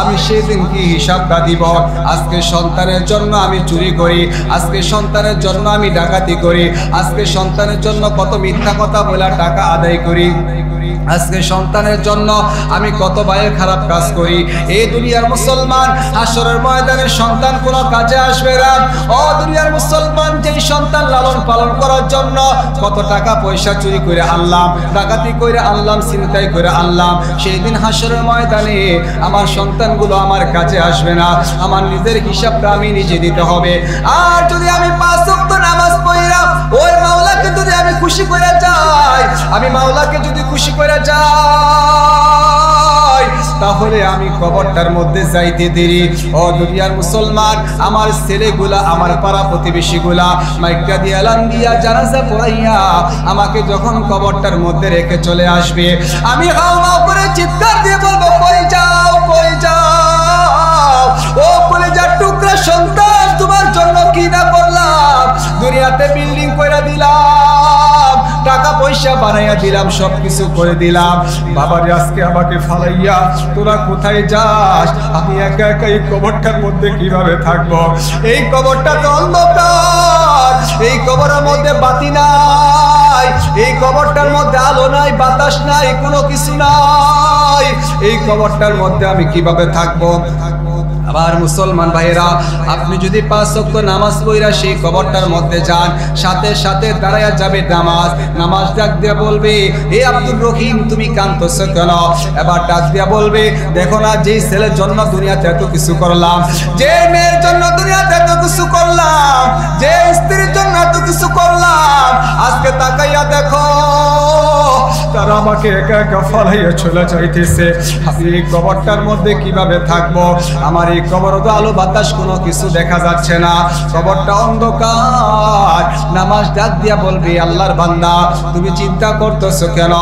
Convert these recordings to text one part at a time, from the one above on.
আমি সেদিন কি হিসাবটা দিব। আজকে সন্তানের জন্য আমি চুরি করি, আজকে সন্তানের জন্য আমি ডাকাতি করি, আজকে সন্তানের জন্য কত মিথ্যা কথা বলে টাকা আদায় করি, আজকে সন্তানের জন্য আমি কত ভাইয়ের খারাপ কাজ করি। এই দুনিয়ার মুসলমান, হাসরের ময়দানে সন্তান কোনো কাজে আসবে না। ও দুনিয়ার মুসলমান, যেই সন্তান লালন পালন করার জন্য কত টাকা পয়সা চুরি করে আনলাম, ডাকাতি করে আনলাম, ছিনতাই করে আনলাম, সেই দিন হাসরের ময়দানে আমার সন্তানগুলো আমার কাজে আসবে না। আমার নিজের হিসাবটা আমি নিজে দিতে হবে। আর যদি আমি 5 ওয়াক্ত নামাজ পড়িলাম, ওই মাওলাকে যদি আমি খুশি করে যাই, আমি মাওলাকে যদি খুশি করে যাই, তাহলে আমি কবরটার মধ্যে যাইতে দেরি। ও দুনিয়ার মুসলমান, আমার ছেলেগুলা, আমার পাড়া প্রতিবেশীগুলা মাইকটা দিয়ে আলান দিয়া জানাজা পড়াইয়া আমাকে যখন কবরটার মধ্যে রেখে চলে আসবে, আমি হাও মাও করে চিৎকার দিয়ে বলবো, কই যাও, কই যাও, ও কলেজার টুকরা সন্তান, তোমার জন্য কি না করলাম। দুনিয়াতে বিল্ডিং করে দিলাম, টাকা পয়সা বানাইয়া দিলাম, সবকিছু করে দিলাম, বাবারে আজকে আমাকে ফালাইয়া তোরা কোথায় যাস? আমি একা একা এই কবরটার মধ্যে কিভাবে থাকবো? এই কবরটা তো অন্ধকার, এই কবরের মধ্যে বাতি নাই, এই কবরটার মধ্যে আলো নাই, বাতাস নাই, কোনো কিছু নাই, এই কবরটার মধ্যে আমি কিভাবে থাকবো? আবার মুসলমান ভাইয়েরা, আপনি যদি 5 ওয়াক্ত নামাজ পড়া সেই কবরটার মধ্যে যান, সাথে সাথে দাঁড়ায়া যাবে নামাজ ডাক দিয়া বলবে, এ আব্দুর রহিম, তুমি কাঁদতেছো কেন? এবার ডাক দিয়া বলবে, দেখো না, যে ছেলের জন্য দুনিয়াতে এত কিছু করলাম, যে মেয়ের জন্য দুনিয়াতে এত কিছু করলাম, যে স্ত্রীর জন্য এত কিছু করলাম, আজকে তাকাইয়া দেখো তারা আমাকে একা একা ফালাইয়া চলে যাইতেছে। আমি এই কবরটার মধ্যে কিভাবে থাকবো? আমার এই কবর তো আলো বাতাস কোনো কিছু দেখা যাচ্ছে না, কবরটা অন্ধকার। নামাজ ডাক দিয়া বলবি, আল্লাহর বান্দা, তুমি চিন্তা করতেছো কেন?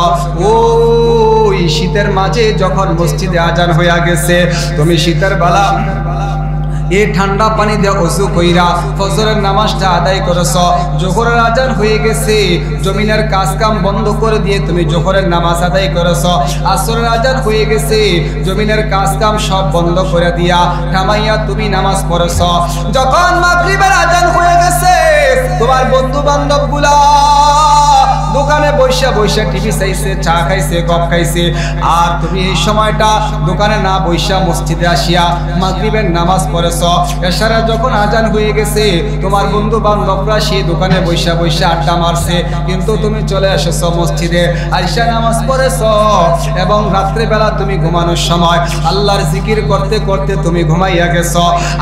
ওই শীতের মাঝে যখন মসজিদে আজান হইয়া গেছে, তুমি শীতের বেলা এই ঠান্ডা পানি দিয়ে ওযু কইরা ফজরের নামাজটা আদায় করেছ, জোহরের আজান হয়ে গেছে, জমিনের কাজ কাম বন্ধ করে দিয়ে তুমি জোহরের নামাজ আদায় করেছ, আসরের আজান হয়ে গেছে, জমিনের কাজ কাম সব বন্ধ করে দিয়া থামাইয়া তুমি নামাজ পড়েছ। যখন মাগরিবের আজান হয়ে গেছে, তোমার বন্ধু বান্ধব গুলা দোকানে বৈশা বৈশা টিভি চাইছে, চা খাইছে, কফ খাইছে, আর তুমি এই সময়টা দোকানে না বৈশা মসজিদে আসিয়া মাগরিবের নামাজ পড়েছ। এশারে যখন আজান হয়ে গেছে, তোমার বন্ধু বান্ধবরা সেই দোকানে বৈশা বৈশা আড্ডা মারছে, কিন্তু তুমি চলে এসেছ মসজিদে, আইসা নামাজ পড়েছ, এবং রাত্রেবেলা তুমি ঘুমানোর সময় আল্লাহর জিকির করতে করতে তুমি ঘুমাইয়া গেছ।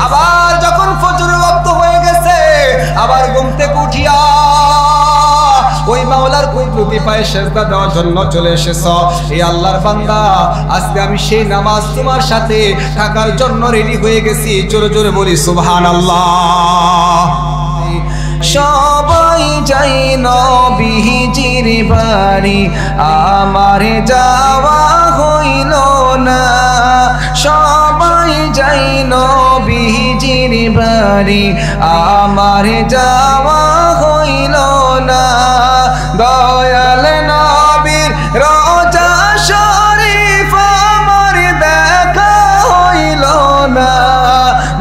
আবার যখন ফজরের ওয়াক্ত হয়ে গেছে, আবার ঘুম থেকে উঠিয়া ওই মাওলার কুদরতি পায়ে সেজদা দেওয়ার জন্য চলে এসেছ। এই আল্লাহর বান্দা, আজকে আমি সেই নামাজ তোমার সাথে থাকার জন্য রেডি হয়ে গেছি। জোরে জোরে বলি সুবহানাল্লাহ। সবাই যাই নবীজির বাড়ি, আমার যাওয়া হইল না। সবাই যাই নবীজির বাড়ি, আমার যাওয়া হইল না। দয়াল নবীর রোজা শরীফ আমার দেখা হইল না।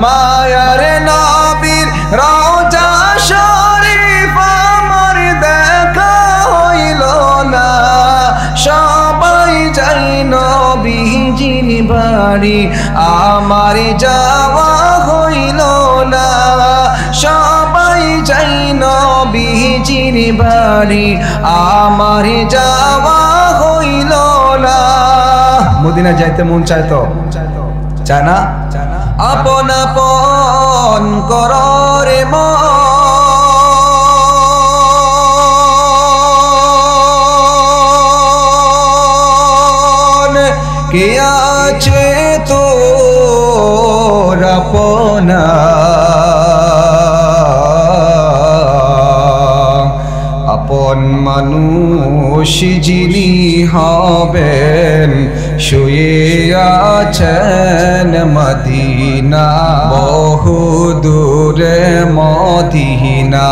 মায়ার নবীর রোজা শরীফ আমার দেখা হইল না। সবাই যাই নবীজির বাড়ি, আমার যাওয়া হইল না। সবাই যাই নবীজির বাড়ি, আমার যাওয়া হইল না। মদিনা যাইতে মন চাইতো, চায় না? আপন আপন কররে মন, কে আছে তোর আপনা? আপন মানুষ যিনি হবেন, শুয়ে আছেন মদিনা, বহু দূরে মদিনা,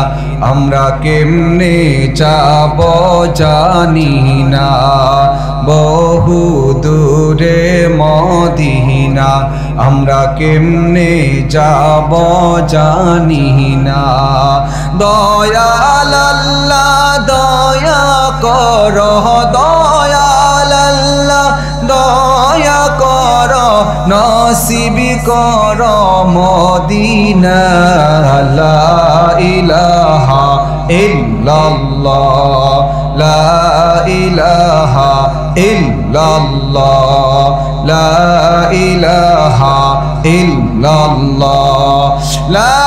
আমরা কেমনে যাব জানি না। বহু দূরে মদিনা, না, আমরা কেমনে যাব জানি না। দয়াল আল্লাহ দয়া করো, দয়াল আল্লাহ দয়া করো, নসিব করো মদিনা। লা ইলাহা ইল্লাল্লাহ, লা ইলাহা ইল্লাল্লাহ, লা ইলাহা ইল্লাল্লাহ, লা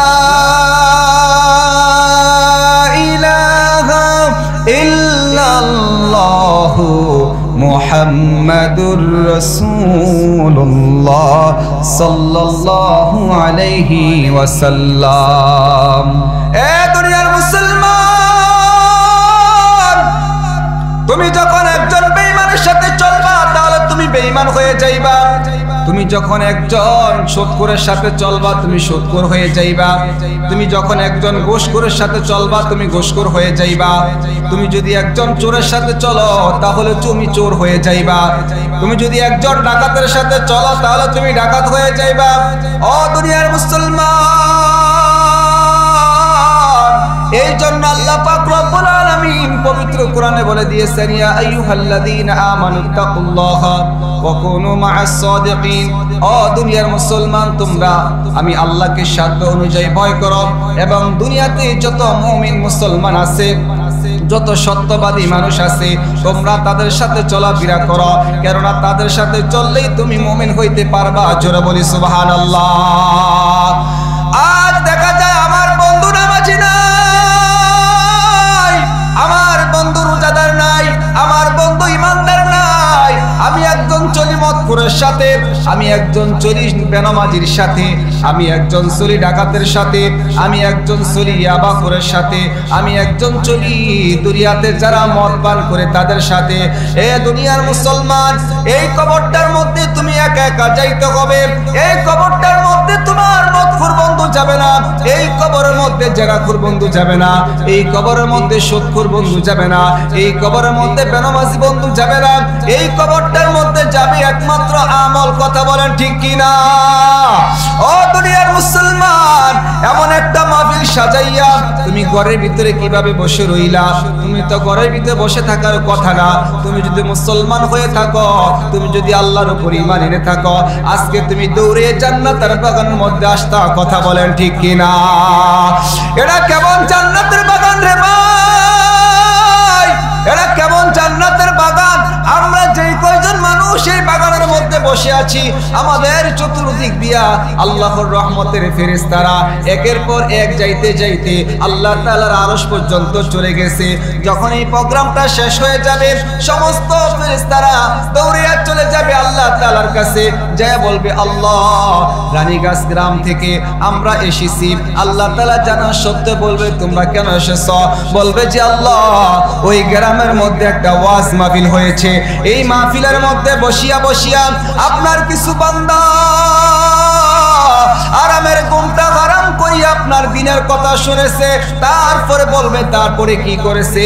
ইলাহা ইল্লাল্লাহ মুহাম্মাদুর রাসূলুল্লাহ সাল্লাল্লাহু আলাইহি ওয়াসাল্লাম। এ দুনিয়ার মুসলমান, তুমি যখন একজন বেঈমানের সাথে চলবা তাহলে তুমি বেঈমান হয়ে যাইবা। তুমি যখন একজন সুদখোরের সাথে চলবা তুমি সুদখোর হয়ে যাইবা। তুমি যখন একজন ঘুষখোরের সাথে চলবা তুমি ঘুষখোর হয়ে যাইবা। তুমি যদি একজন চোরের সাথে চলো তাহলে তুমি চোর হয়ে যাইবা। তুমি যদি একজন ডাকাতের সাথে চলো তাহলে তুমি ডাকাত হয়ে যাইবা। ও দুনিয়ার মুসলমান, এই জন্য আল্লাহ পাক রব্বুল আলামিন পবিত্র কোরআনে বলে দিয়েছেন, ইয়া আইয়ুহাল্লাযীনা আমানুত্তাকুল্লাহা ওয়া কুনু মা'আস সাদিকিন। ও দুনিয়ার মুসলমান, তোমরা আমি আল্লাহকে সাধ্য অনুযায়ী ভয় করো এবং দুনিয়াতে যত মুমিন মুসলমান আছে, যত সত্যবাদী মানুষ আছে, তোমরা তাদের সাথে চলাফেরা করো, কেননা তাদের সাথে চললেই তুমি মুমিন হইতে পারবা। জোরে বলি সুবহানাল্লাহ। আজ দেখা যায় আমার বন্ধু নামাজি নাই, আমার বন্ধু রোজাদার নাই, আমার বন্ধু ইমানদার নাই। আমি একজন চলি মদখোরের সাথে, আমি একজন চলি বেনামাজির সাথে, আমি একজন চলি ডাকাতের সাথে, আমি একজন চলি ইয়াবাখোরের সাথে, আমি একজন চলি দুনিয়াতে যারা মদ পান করে তাদের সাথে। এ দুনিয়ার মুসলমান, এই কবরটার মধ্যে তুমি একা একা যাইতে হবে। এই কবরটার মধ্যে তোমার মদখোর বন্ধু যাবে না, এই কবরের মধ্যে জেনাখোর বন্ধু যাবে না, এই কবরের মধ্যে সুদখোর বন্ধু যাবে না, এই কবরের মধ্যে বেনামাজি বন্ধু যাবে না। এই কবরটার মধ্যে যাবে একমাত্র আমল। কথা বলেন ঠিক কিনা? ও দুনিয়ার মুসলমান, এমন একটা মাহফিল সাজাইয়া তুমি ঘরের ভিতরে কিভাবে বসে রইলা? তুমি তো ঘরের ভিতরে বসে থাকার কথা না। তুমি যদি মুসলমান হয়ে থাকো, তুমি যদি আল্লাহর উপর ঈমান এনে থাকো, আজকে তুমি দৌড়ে জান্নাতের বাগানের মধ্যে আসতা। কথা বলেন ঠিক কিনা? এটা কেমন জান্নাতের বাগান রে ভাই? এটা কেমন জান্নাতের বাগান? আমরা যেই কয়জন মানুষ এই বাগানের মধ্যে বসে আছি, আমাদের চতুর্দিক দিয়া আল্লাহর রহমতের ফেরেশতারা একের পর এক যাইতে যাইতে আল্লাহ তাআলার আরশ পর্যন্ত চলে গেছে। যখন এই প্রোগ্রামটা শেষ হয়ে যাবে, সমস্ত ফেরেশতারা দৌড়ে চলে যাবে আল্লাহ তাআলার কাছে, যায় বলবে, আল্লাহ, রানীগাছ গ্রাম থেকে আমরা এসেছি। আল্লাহ তাআলা জানা সত্য বলবে, তোমরা কেন এসেছো? বলবে যে, আল্লাহ, ওই গ্রামের মধ্যে একটা ওয়াজ মাহফিল হয়েছে, এই মাহফিলের মধ্যে বসিয়া বসিয়া আপনার কিছু বান্দা আরামের ঘুমটা হারাম করিয়া আপনার দিনের কথা শুনেছে। তারপরে বলবে, তারপরে কি করেছে?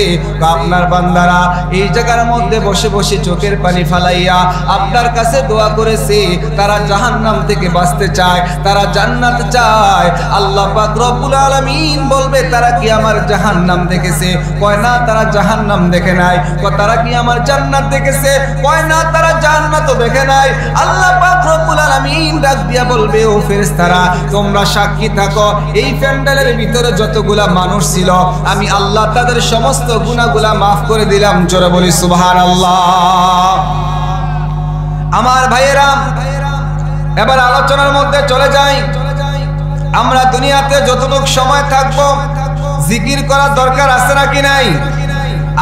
আপনার বান্দারা এই জায়গার মধ্যে বসে বসে চোখের পানি ফালাইয়া আপনার কাছে দোয়া করেছে। তারা জাহান্নাম থেকে বাঁচতে চায়, তারা জান্নাত চায়। আল্লাহ পাক রব্বুল আলামিন বলবে, তারা কি আমার জাহান্নাম দেখেছে? কয় না, তারা জাহান্নাম দেখে নাই। কয় তারা কি আমার জান্নাত দেখেছে? কয় না, তারা জান্নাতও দেখে নাই। আল্লাহ পাক রব্বুল আলামিন ডাক দিয়া বলবে, ও ফেরেশতারা, তোমরা সাক্ষী থাকো, এই প্যান্ডেলের ভিতরে যতগুলা মানুষ ছিল আমি আল্লাহ তাদের সমস্ত গুনাহগুলা মাফ করে দিলাম। জোরে বলি সুবহানাল্লাহ। আমার ভাইয়েরা, এবার আলোচনার মধ্যে চলে যাই। আমরা দুনিয়াতে যতটুকু সময় থাকবো জিকির করার দরকার আছে নাকি নাই?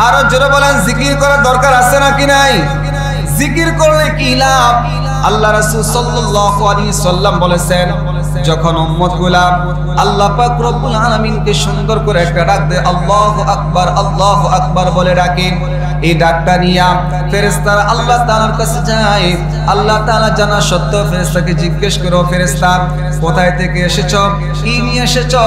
আরো জোরে বলেন, জিকির করার দরকার আছে নাকি নাই? জিকির করলে কি লাভ? আল্লাহ রাসূল সাল্লাল্লাহু আলাইহি সাল্লাম বলেছেন, যখন উম্মতগুলা আল্লাহ পাক রব্বুল আলামিনকে সুন্দর করে একটা ডাক দেয়, আল্লাহু আকবার, আল্লাহু আকবার বলে ডাকে, এই ডাকটা নিয়া ফেরেশতারা আল্লাহ তাআলার কাছে যায়। আল্লাহ তাআলা জানা সত্ত্বেও ফেরেশতাকে জিজ্ঞেস করো, ফেরেশতা কোথায় থেকে এসেছো, কি নিয়ে এসেছো?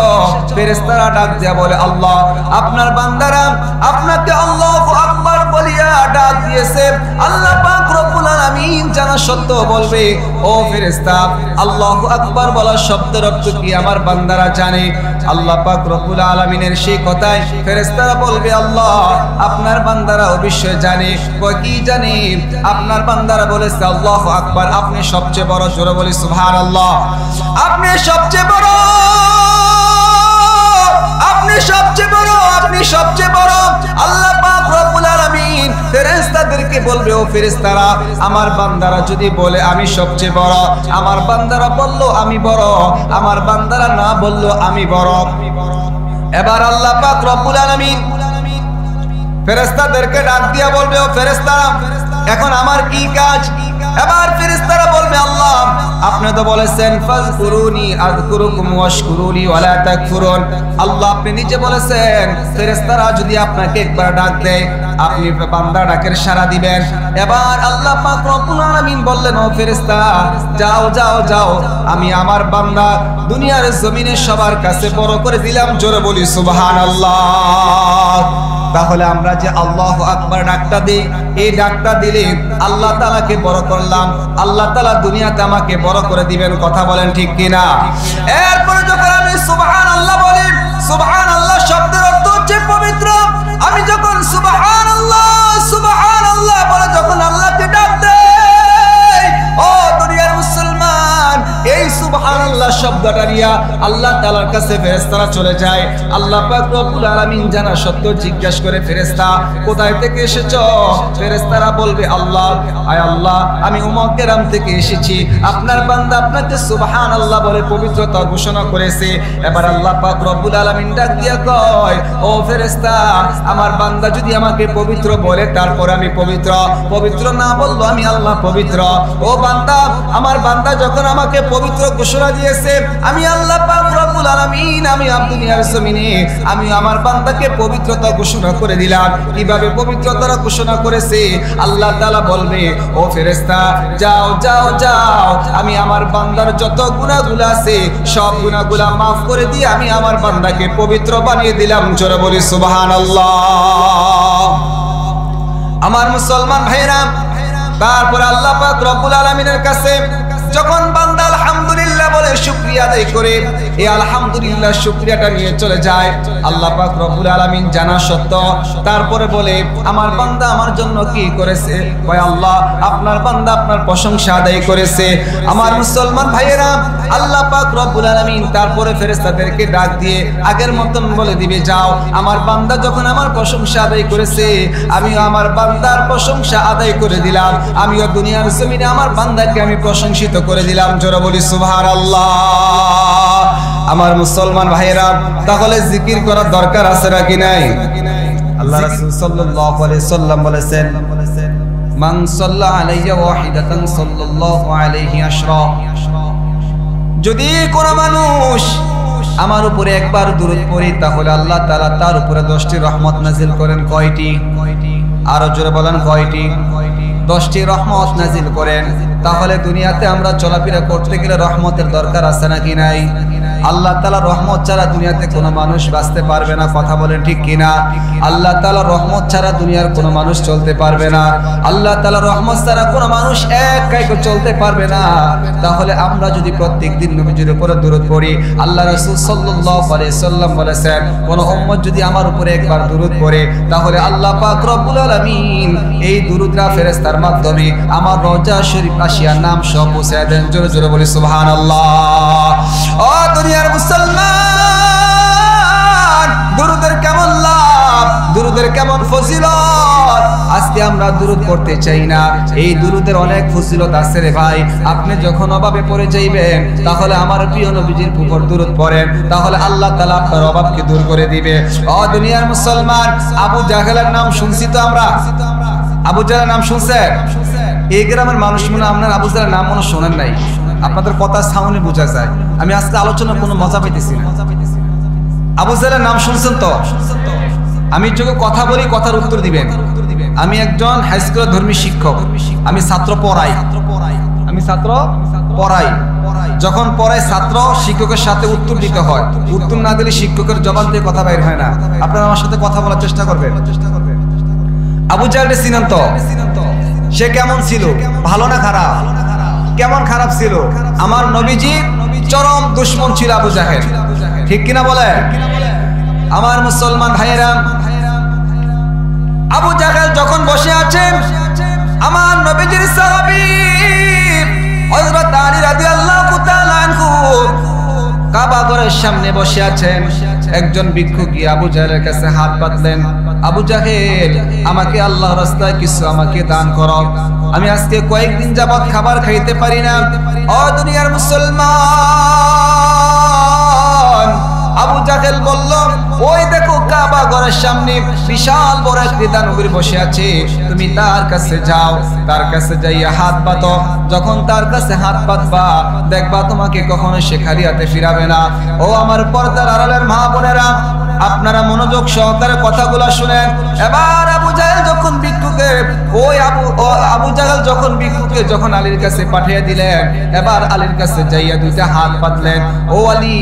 ফেরেশতারা ডাক দিয়া বলে, আল্লাহ আপনার বান্দারা আপনাকে আল্লাহু আকবার বলিয়া ডাক দিয়েছে। আল্লাহ পাক রব্বুল আলামিন জানা সত্ত্বেও বলবে, ও ফেরেশতা আল্লাহু আকবার বলার শব্দের অর্থ কি আমার বান্দারা জানে? আল্লাহ পাক রব্বুল আলামিনের সেই কথায় ফেরেশতারা বলবে, আল্লাহ আপনার বান্দারা অবশ্যই জানে। কি জানে? আপনার বান্দারা বলেছে আল্লাহু আকবার, আপনি সবচেয়ে বড়। জোরে বলি সুবহানাল্লাহ। আপনি সবচেয়ে বড়, আপনি সবচেয়ে বড়, আপনি সবচেয়ে বড়। আল্লাহ পাক রব্বুল আলামিন ফেরেশতাদেরকে বলবে, ও ফেরেশতারা আমার বান্দারা যদি বলে আমি সবচেয়ে বড়, আমার বান্দারা বলল আমি বড়, আমার বান্দারা না বলল আমি বড়। এবার আল্লাহ পাক রব্বুল আলামিন ফেরেশতাদেরকে ডাক দিয়া বলবে, ও ফেরেশতারা এখন আমার কি কাজ? এবার ফেরেশতারা বলবে, আল্লাহ আপনি তো বলেছেন ফাযকুরুনি আযকুরুকুম ওয়াশকুরুনি ওয়ালা তাকফুরুন। আল্লাহ আপনি নিজে বলেছেন ফেরেশতারা যদি আপনাকে একবার ডাক দেয় আপনি বান্দা ডাকের সাড়া দিবেন। এবার আল্লাহ পাক রব্বুল আলামিন বললেন, ও ফেরেশতা যাও যাও যাও, আমি আমার বান্দা দুনিয়ার জমিনে সবার কাছে বড় করে দিলাম। জোরে বলি সুবহানাল্লাহ। তাহলে আমরা যে আল্লাহু আকবার ডাকটা দিই, এই ডাকটা দিলে আল্লাহ তাআলাকে বড় করলাম, আল্লাহ তাআলা দুনিয়াতে আমাকে বড় করে দিবেন। কথা বলেন ঠিক কিনা? এরপরে যখন আমি সুবহানাল্লাহ বলি, সুবহানাল্লাহ শব্দের অর্থ হচ্ছে পবিত্র। আমি যখন সুবহানাল্লাহ সুবহানাল্লাহ বলে যখন আল্লাহকে ডাক দেই, ও দুনিয়ার মুসলমান, এই সুবহানাল্লাহ শব্দটা নিয়া আল্লাহ তাআলার কাছে ফেরেশতারা চলে যায়। আল্লাহ পাক রব্বুল আলামিন জানা সত্ত্বেও জিজ্ঞাসা করে, ফেরেশতা কোথায় থেকে এসেছো? ফেরেশতারা বলবে, আল্লাহ আয় আল্লাহ আমি উমক গ্রাম থেকে এসেছি, আপনার বান্দা আপনাকে সুবহানাল্লাহ বলে পবিত্রতা ঘোষণা করেছে। এবার আল্লাহ পাক রব্বুল আলামিন ডাক দিয়া কয়, ও ফেরেশতা আমার বান্দা যদি আমাকে পবিত্র বলে তারপর আমি পবিত্র, পবিত্র না বললো আমি আল্লাহ পবিত্র। ও বান্দা আমার বান্দা যখন আমাকে পবিত্র ঘোষণা দিয়েছে, আমি আল্লাহ পাক রব্বুল আলামিন আমি দুনিয়ার জমিনে আমি আমার বান্দাকে পবিত্রতা ঘোষণা করে দিলাম। কিভাবে পবিত্রতা ঘোষণা করেছে? আল্লাহ তাআলা বলবে, ও ফেরেশতা যাও যাও যাও, আমি আমার বান্দার যত গুনাহগুলো আছে সব গুনাহগুলো maaf করে দিয়ে আমি আমার বান্দাকে পবিত্র বানিয়ে দিলাম। জোরে বলি সুবহানাল্লাহ। আমার মুসলমান ভাইরা, তারপর আল্লাহ পাক রব্বুল আলামিনের কাছে যখন বান্দা আলহামদুলিল্লাহ বলে শুকরিয়া আদায় করে, এই আলহামদুলিল্লাহ শুকরিয়াটা নিয়ে চলে যায়। আল্লাহ পাক রব্বুল আলামিন জানা সত্ত্বেও তারপরে বলে, আমার বান্দা আমার জন্য কি করেছে? কয় আল্লাহ আপনার বান্দা আপনার প্রশংসা আদায় করেছে। আমার মুসলমান ভাইয়েরা, আল্লাহ পাক রব্বুল আলামিন তারপরে ফেরেশতাদেরকে ডাক দিয়ে আগের মতন বলে দিবে, যাও আমার বান্দা যখন আমার প্রশংসা আদায় করেছে আমিও আমার বান্দার প্রশংসা আদায় করে দিলাম, আমিও দুনিয়ার জমিনে আমার বান্দাকে আমি প্রশংসিত করে দিলাম। জোরে বলি সুবহানাল্লাহ। আমার মুসলমান ভাইয়েরা, তাহলে জিকির করার দরকার আছে নাকি নাই? আল্লাহ রাসূল সাল্লাল্লাহু আলাইহি সাল্লাম বলেছেন, মান সাল্লা আলাইয়া ওয়াহিদাতান সাল্লাল্লাহু আলাইহি আশরা। যদি কোন মানুষ আমার উপরে একবার দুরূদ পড়ে তাহলে আল্লাহ তাআলা তার উপরে 10টি রহমত নাজিল করেন। কয়টি? আরো জোরে বলেন কয়টি? 10টি রহমত নাজিল করেন। তাহলে দুনিয়াতে আমরা চলাফেরা করতে গেলে রহমতের দরকার আছে নাকি নাই? আল্লাহ তাআলা রহমত ছাড়া দুনিয়াতে কোনো মানুষ বাঁচতে পারবে না। কথা বলেন ঠিক কিনা? আল্লাহ তাআলা রহমত ছাড়া দুনিয়ার কোনো মানুষ চলতে পারবে না। আল্লাহ তাআলা রহমত ছাড়া কোনো মানুষ একাই চলতে পারবে না। তাহলে আমরা যদি প্রত্যেকদিন নবীজির উপরে দুরূদ পড়ি, আল্লাহ রাসূল সাল্লাল্লাহু আলাইহি সাল্লাম বলেছেন, কোন উম্মত যদি আমার উপরে একবার দুরূদ পড়ে তাহলে আল্লাহ পাক রব্বুল আলামিন এই দুরূদরা ফেরেশতার মাধ্যমে আমার রওজা শরীফ আসিয়া নাম সহ পৌঁছে দেন। জোরে জোরে বলি সুবহানাল্লাহ। ও দুনিয়ার মুসলমান, দুরূদের কেমন লাভ, দুরূদের কেমন ফজিলত। আজকে আমরা দুরূদ পড়তে চাই না। এই দুরূদের অনেক ফজিলত আছে রে ভাই। আপনি যখন অভাবে পড়ে যাইবেন তাহলে আমার প্রিয় নবীজির উপর দুরূদ পড়েন, তাহলে আল্লাহ তাআলা আপনার অভাবকে দূর করে দিবে। ও দুনিয়ার মুসলমান, আবু জাহেলের নাম শুনছি তো আমরা? আবু জাহেলের নাম শুনছেন? এই গ্রামের মানুষ মনে আপনার আবু জাহেলের নাম মনে শোনেন নাই। আপনাদের কথা সাউন্ডে বোঝা যায়। আমি আজকে আলোচনা কোনো মজা পাইতেছি না। আবু জাহেলের নাম শুনছেন তো? আমি যখন কথা বলি কথার উত্তর দিবেন। আমি একজন হাই স্কুলের ধর্মী শিক্ষক, আমি ছাত্র পড়াই, যখন পড়াই ছাত্র শিক্ষকের সাথে উত্তর দিতে হয়, উত্তর না দিলে শিক্ষকের জবান থেকে কথা বের হয় না। আপনারা আমার সাথে কথা বলার চেষ্টা করবেন। আবু জাহেল চিনেন তো? সে কেমন ছিল, ভালো না খারাপ? কেমন খারাপ ছিল? আমার নবীজি চরম দুশমন ছিল আবু জাহেল, ঠিক কিনা বলে? আমার মুসলমান ভাইয়েরা, আবু জাহেল যখন বসে আছেন, আমার নবীজির সাহাবী হযরত আলী রাদিয়াল্লাহু তাআলা আনহু কাবা ঘরের সামনে বসে আছেন। একজন ভিক্ষুক গিয়ে আবু জাহেলের কাছে হাত পাতলেন, আবু জাহেল, আমাকে আল্লাহর রাস্তায় কিছু আমাকে দান করো, আমি আজকে কয়েকদিন যাবত খাবার খাইতে পারি না। ও দুনিয়ার মুসলমান, আবু জাহেল বলল, ওই দেখো কাবা ঘরের সামনে বিশাল বড় একটি দানবীর বসে আছে, তুমি তার কাছে যাও, তার কাছে যাইয়া হাত পাতো। যখন তার কাছে হাত পাতবা দেখবা তোমাকে কখনো সে খালি হাতে ফিরাবে না। ও আমার পর্দার আড়ালের মা বোনেরা, আপনারা মনোযোগ সহকারে কথাগুলো শুনেন। এবার আবু জাহেল যখন ভিক্ষুকে যখন আলীর কাছে পাঠিয়ে দিলেন, এবার আলীর কাছে যাইয়া দুইটা হাত পাতলেন, ও আলী,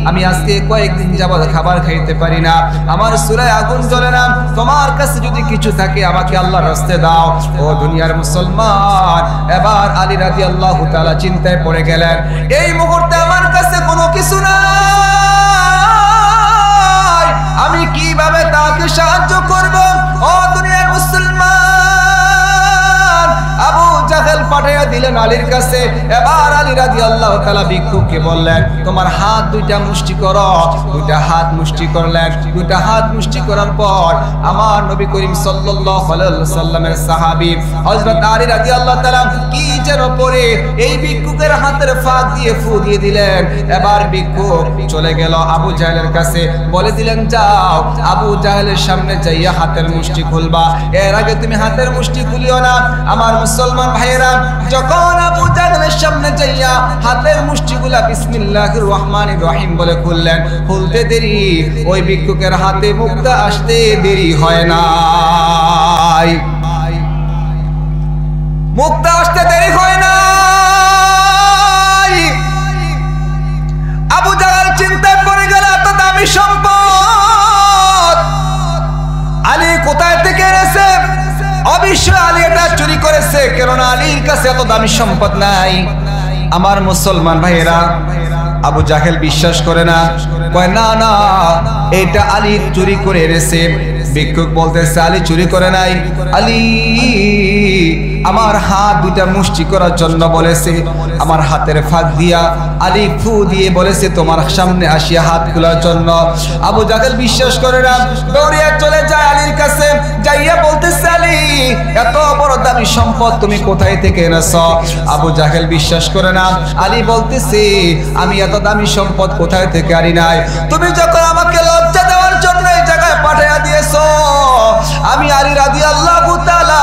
আমি আজকে কয়েকদিন যাবত খাবার খাইতে পারি না, আমার চুলায় আগুন জ্বলে না, তোমার কাছে যদি কিছু থাকে আমাকে আল্লাহর রাস্তায় দাও। ও দুনিয়ার মুসলমান, এবার আলী রাদিয়াল্লাহু তাআলা চিন্তায় পড়ে গেলেন, এই মুহূর্তে আমার কাছে কোনো কিছু নাই, আমি কিভাবে তাকে সাহায্য করব? ও দুনিয়ার মুসলমান, আবু জাহেল পাঠিয়ে দিলেন আলীর কাছে। এবার আলী রাদিয়াল্লাহু তাআলা ভিক্ষুককে বললেন, তোমার হাত দুইটা মুষ্টি করো। দুইটা হাত মুষ্টি করলেন। দুইটা হাত মুষ্টি করার পর আমার নবী করিম সাল্লাল্লাহু আলাইহি ওয়াসাল্লামের সাহাবী হযরত আলী রাদিয়াল্লাহু তাআলা কি যেন পরে এই ভিক্ষুকের হাতের ফাঁক দিয়ে ফু দিয়ে দিলেন। এবার ভিক্ষুক চলে গেল আবু জাহেলের কাছে, বলে দিলেন, যাও আবু জাহেলের সামনে যাইয়া হাতের মুষ্টি খুলবা, এর আগে তুমি হাতের মুষ্টি খুলিও না। আমার মুসলমান ভাইয়েরা, যখন আবু জাহেলের সামনে যাইয়া হাতের মুষ্টিগুলা বিসমিল্লাহির রহমানির রহিম বলে খুললেন, খুলতে দেরি, ওই ভিক্ষুকের হাতে মুক্তা আসতে দেরি হয় নাই, মুক্তা আসতে দেরি হয় নাই। আবু জাহেল চিন্তায় পড়ে গেল, এত দামি সম্পদ আলী কোথায় থেকে এনেছে? অবশ্যই আলী এটা চুরি করেছে, কেননা আলীর কাছে এত দামি সম্পদ নাই। আমার মুসলমান ভাইয়েরা, আবু জাহেল বিশ্বাস করে না, কয় না না, এটা আলী চুরি করে এনেছে। ভিক্ষুক বলতেছে, আলী চুরি করে নাই, আলী আমার হাত দুইটা মুষ্টি করার জন্য বলেছে, আমার হাতের ফাঁক দিয়া আলী ফু দিয়ে বলেছে তোমার সামনে আসিয়া হাত খোলার জন্য। আবু জাহেল বিশ্বাস করে না, দৌড়িয়া চলে যায় আলীর কাছে, যাইয়া বলতেছে, আলী এত বড় দামি সম্পদ তুমি কোথায় থেকে এনেছো? আবু জাহেল বিশ্বাস করে না। আলী বলতেছে, আমি এত দামি সম্পদ কোথায় থেকে আনি নাই, তুমি যখন আমাকে লজ্জা দেওয়ার জন্য এই জায়গায় পাঠিয়ে দিয়েছো, আমি আলী রাদিয়াল্লাহু তাআলা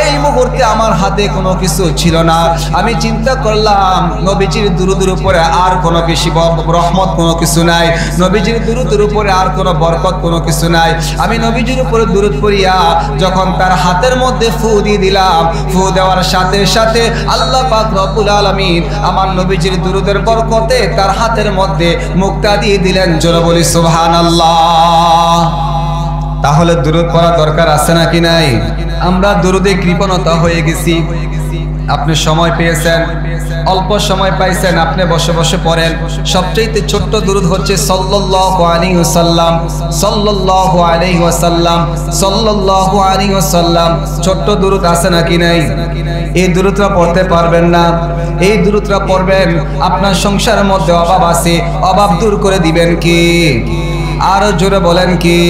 এই মুহূর্তে আমার হাতে কোনো কিছু ছিল না। আমি চিন্তা করলাম নবীজির দুরূদের উপরে আর কোনো বেশি রহমত কোনো কিছু নাই, নবীজির দুরূদের উপরে আর কোনো বরকত কোনো কিছু নাই। আমি নবীজির উপরে দুরূদ পড়িয়া যখন তার হাতের মধ্যে ফু দিয়ে দিলাম, ফু দেওয়ার সাথে সাথে আল্লাহ পাক রব্বুল আলামিন আমার নবীজির দুরূদের বরকতে তার হাতের মধ্যে মুক্তা দিয়ে দিলেন। জোরে বলি সুবহানাল্লাহ। তাহলে দুরূদ পড়া দরকার আছে নাকি নাই? আমরা দুরূদে কৃপণতা হয়ে গেছি। আপনি সময় পেয়েছেন, অল্প সময় পাইছেন, আপনি বসে বসে পড়েন। সবচেয়ে ছোট্ট দুরূদ হচ্ছে সাল্লাল্লাহু আলাইহি ওয়াসাল্লাম, সাল্লাল্লাহু আলাইহি ওয়াসাল্লাম, সাল্লাল্লাহু আলাইহি ওয়াসাল্লাম। ছোট্ট দুরূদ আছে নাকি নাই? এই দুরূদটা পড়তে পারবেন না, এই দুরূদটা পড়বেন। আপনার সংসারের মধ্যে অভাব আছে, অভাব দূর করে দিবেন কি? আরো জোরে বলেন কি?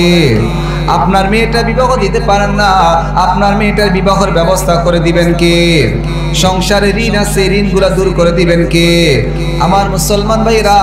আপনার মেয়েটা বিবাহ দিতে পারেন না, আপনার মেয়েটার বিবাহের ব্যবস্থা করে দিবেন কে? সংসারে ঋণ আছে, ঋণগুলো দূর করে দিবেন কে? আমার মুসলমান ভাইরা,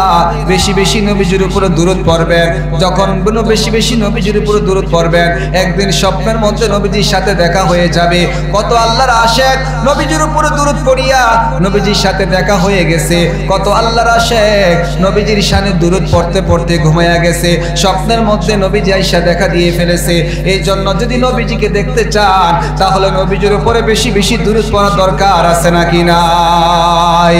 বেশি বেশি নবীজির উপরে দুরূদ পড়বেন। যখন বেশি বেশি নবীজির উপরে দুরূদ পড়বেন, একদিন স্বপ্নের মধ্যে নবীজির সাথে দেখা হয়ে যাবে। কত আল্লাহর আশিক নবীজির উপরে দুরূদ পড়িয়া নবীজির সাথে দেখা হয়ে গেছে, কত আল্লাহর আশিক নবীজির শানে দুরূদ পড়তে পড়তে ঘুমায়া গেছে। স্বপ্নের মধ্যে নবীজি আয়েশা দেখা দিয়ে ফেলে ফেলেছে। এই জন্য যদি নবীজিকে দেখতে চান তাহলে নবীজির উপরে বেশি বেশি দুরূদ পড়া দরকার আছে নাকি নাই?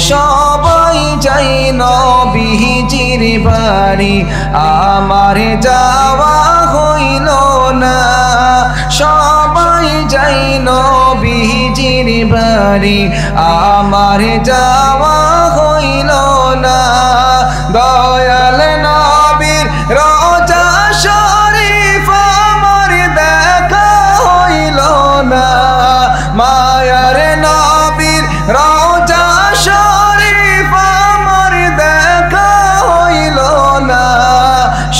সবাই যাই নবীজির বাড়ি, আমার যাওয়া হইল না। সবাই যাই নবীজির বাড়ি, আমার যাওয়া হইল না। দয়াল নবীর রোজা শরীফ আমার দেখা হইল না। মায়ার নবীর রোজা শরীফ আমার দেখা হইল না।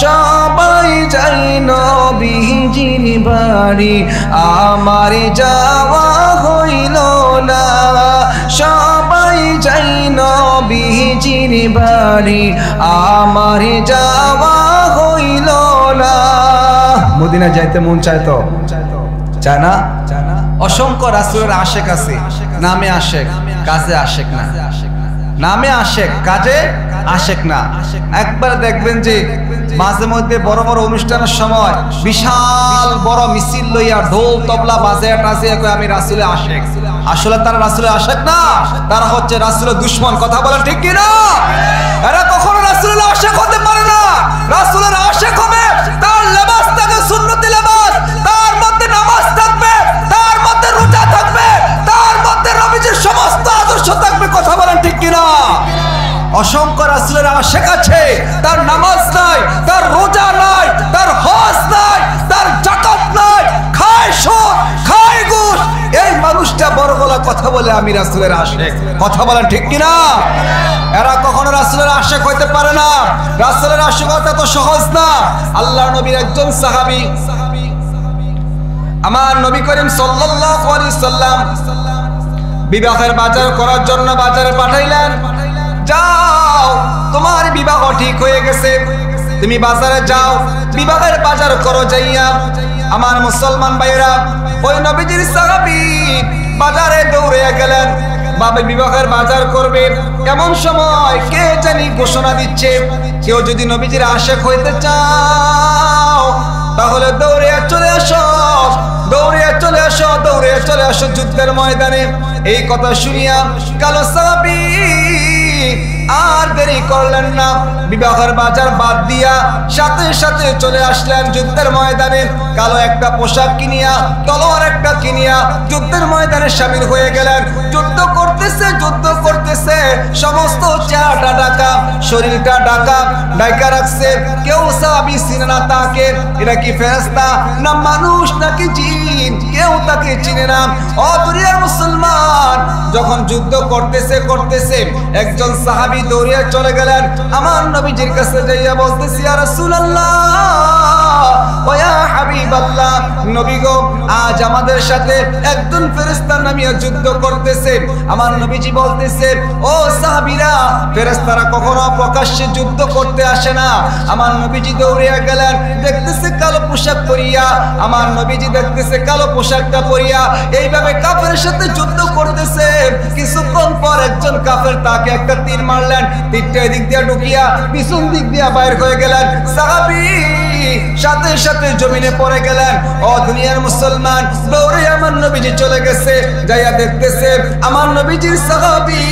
সবাই যাই নবীজির বাড়ি, আমার যাওয়া হইল না। সবাই যাই নবীজির বাড়ি, আমার যাওয়া হইল না। মদিনা যাইতে মন চাইতো? চায় না? অসংখ্য রাসূলের আশেক আছে, নামে আশেক কাজে আশেক না। নামে আশেক কাজে আশেক না। একবার দেখবেন যে মাঝে মধ্যে বড় বড় অনুষ্ঠানের সময় বিশাল বড় মিছিল লইয়া ঢোল তবলা বাজায় টাজিয়া কয় আমি রাসূলের আশেক। আসলে তারা রাসূলের আশেক না, তারা হচ্ছে রাসূলের দুশমন। কথা বলা ঠিক কি না? এরা কখনো রাসূলের আশেক হতে পারে না। রাসূলের আশেক হবে তার লেবাস থাকে সুন্নতি লেবাস, তার মধ্যে নামাজ থাকবে, তার মধ্যে রোজা থাকবে, তার মধ্যে নবীজির সমস্ত আদর্শ থাকবে। কথা বলেন ঠিক কি না? অসংখ্য রাসূলের আশেক আছে, তার নামাজ নাই, তার রোজা নাই, তার হজ নাই, তার যাকাত নাই, খায় সুদ, খায় ঘুষ। এই মানুষটা বড় গলা কথা বলে আমি রাসূলের আশেক। কথা বলেন ঠিক কি না? এরা কখনো রাসূলের আশেক হইতে পারে না। রাসূলের আশেক হওয়া তো সহজ না। আল্লাহর নবীর একজন সাহাবী আমার নবী করিম সাল্লাল্লাহু আলাইহি সাল্লাম বিবাহের বাজার করার জন্য বাজারে পাঠাইলেন। যাও, তোমার বিবাহ ঠিক হয়ে গেছে, তুমি বাজারে যাও, বিবাহের বাজার করো যাইয়া। আমার মুসলমান ভাইরা, ওই নবীজির সাহাবী বাজারে দৌড়ে গেলেন। বাবা বিবাহের বাজার করবে, এমন সময় কে জানি ঘোষণা দিচ্ছে, কেউ যদি নবীজির আশেক হইতে চাও তাহলে দৌড়ে চলে আসো, দৌড়ে চলে আসো, দৌড়ে চলে আসো যুদ্ধের ময়দানে। এই কথা শুনিয়া কালো সাহাবী আর দেরি করলেন না, বিবাহের বাজার বাদ দিয়া সাথে সাথে চলে আসলেন যুদ্ধের ময়দানে। কালো একটা পোশাক কিনিয়া, তলোয়ার একটা কিনিয়া যুদ্ধের ময়দানে শামিল হয়ে গেলেন। যুদ্ধ করতেছে, যুদ্ধ করতেছে, সমস্ত চেহারাটা ঢাকা, শরীরটা ঢাকা, ঢাকা রাখছে। কেউ সাহাবী চিনে না তাকে, এটা কি ফেরেশতা না মানুষ নাকি জিন, কেউ তাকে চিনে না। ও দুনিয়ার মুসলমান, যখন যুদ্ধ করতেছে করতেছে একজন সাহাবী দৌড়িয়ে চলে গেলেন আমার নবীজির কাছে যাইয়া বলতেছি, ইয়া রাসূলুল্লাহ, ও ইয়া হাবিবাল্লাহ, নবী গো, আজ আমাদের সাথে একজন ফেরেশতা নামিয়ে যুদ্ধ করতেছে। আমার নবীজি বলতেছে, ও সাহাবীরা, ফেরেশতারা কখনো প্রকাশ্যে যুদ্ধ করতে আসে না। আমার নবীজি দৌড়িয়ে গেলেন, দেখতেছে কালো পোশাক পরিয়া, আমার নবীজি দেখতেছে কালো পোশাকটা পরিয়া এইভাবে কাফেরের সাথে যুদ্ধ করতেছে। কিছুক্ষণ পর একজন কাফের তাকে একটা তীর মারলেন, তীরটা এদিক দিয়ে ঢুকিয়া পিছন দিক দিয়ে বাইর হয়ে গেলেন। সাহাবী সাথে সাথে জমিনে পড়ে গেলেন। ও দুনিয়ার মুসলমান, দৌড়ে আমার নবীজি চলে গেছে, যাইয়া দেখতেছে আমার নবীজির সাহাবী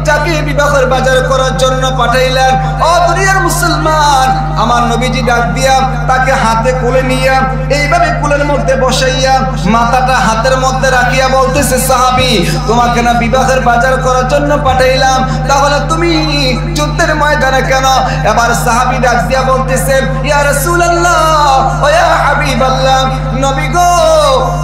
যাকে বিবাহের বাজার করার জন্য পাঠাইলেন। ও দুনিয়ার মুসলমান, আমার নবীজি ডাক দিয়া তাকে হাতে কোলে নিয়া এইভাবে কোলের মধ্যে বসাইয়া মাথাটা হাতের মধ্যে রাখিয়া বলতেছে, সাহাবী, তোমাকে না বিবাহের বাজার করার জন্য পাঠাইলাম, তাহলে তুমি যুদ্ধের ময়দানে কেন? এবার সাহাবী ডাক দিয়া বলতেছে, ইয়া রাসূলুল্লাহ, ও ইয়া হাবিবাল্লাহ, নবী গো,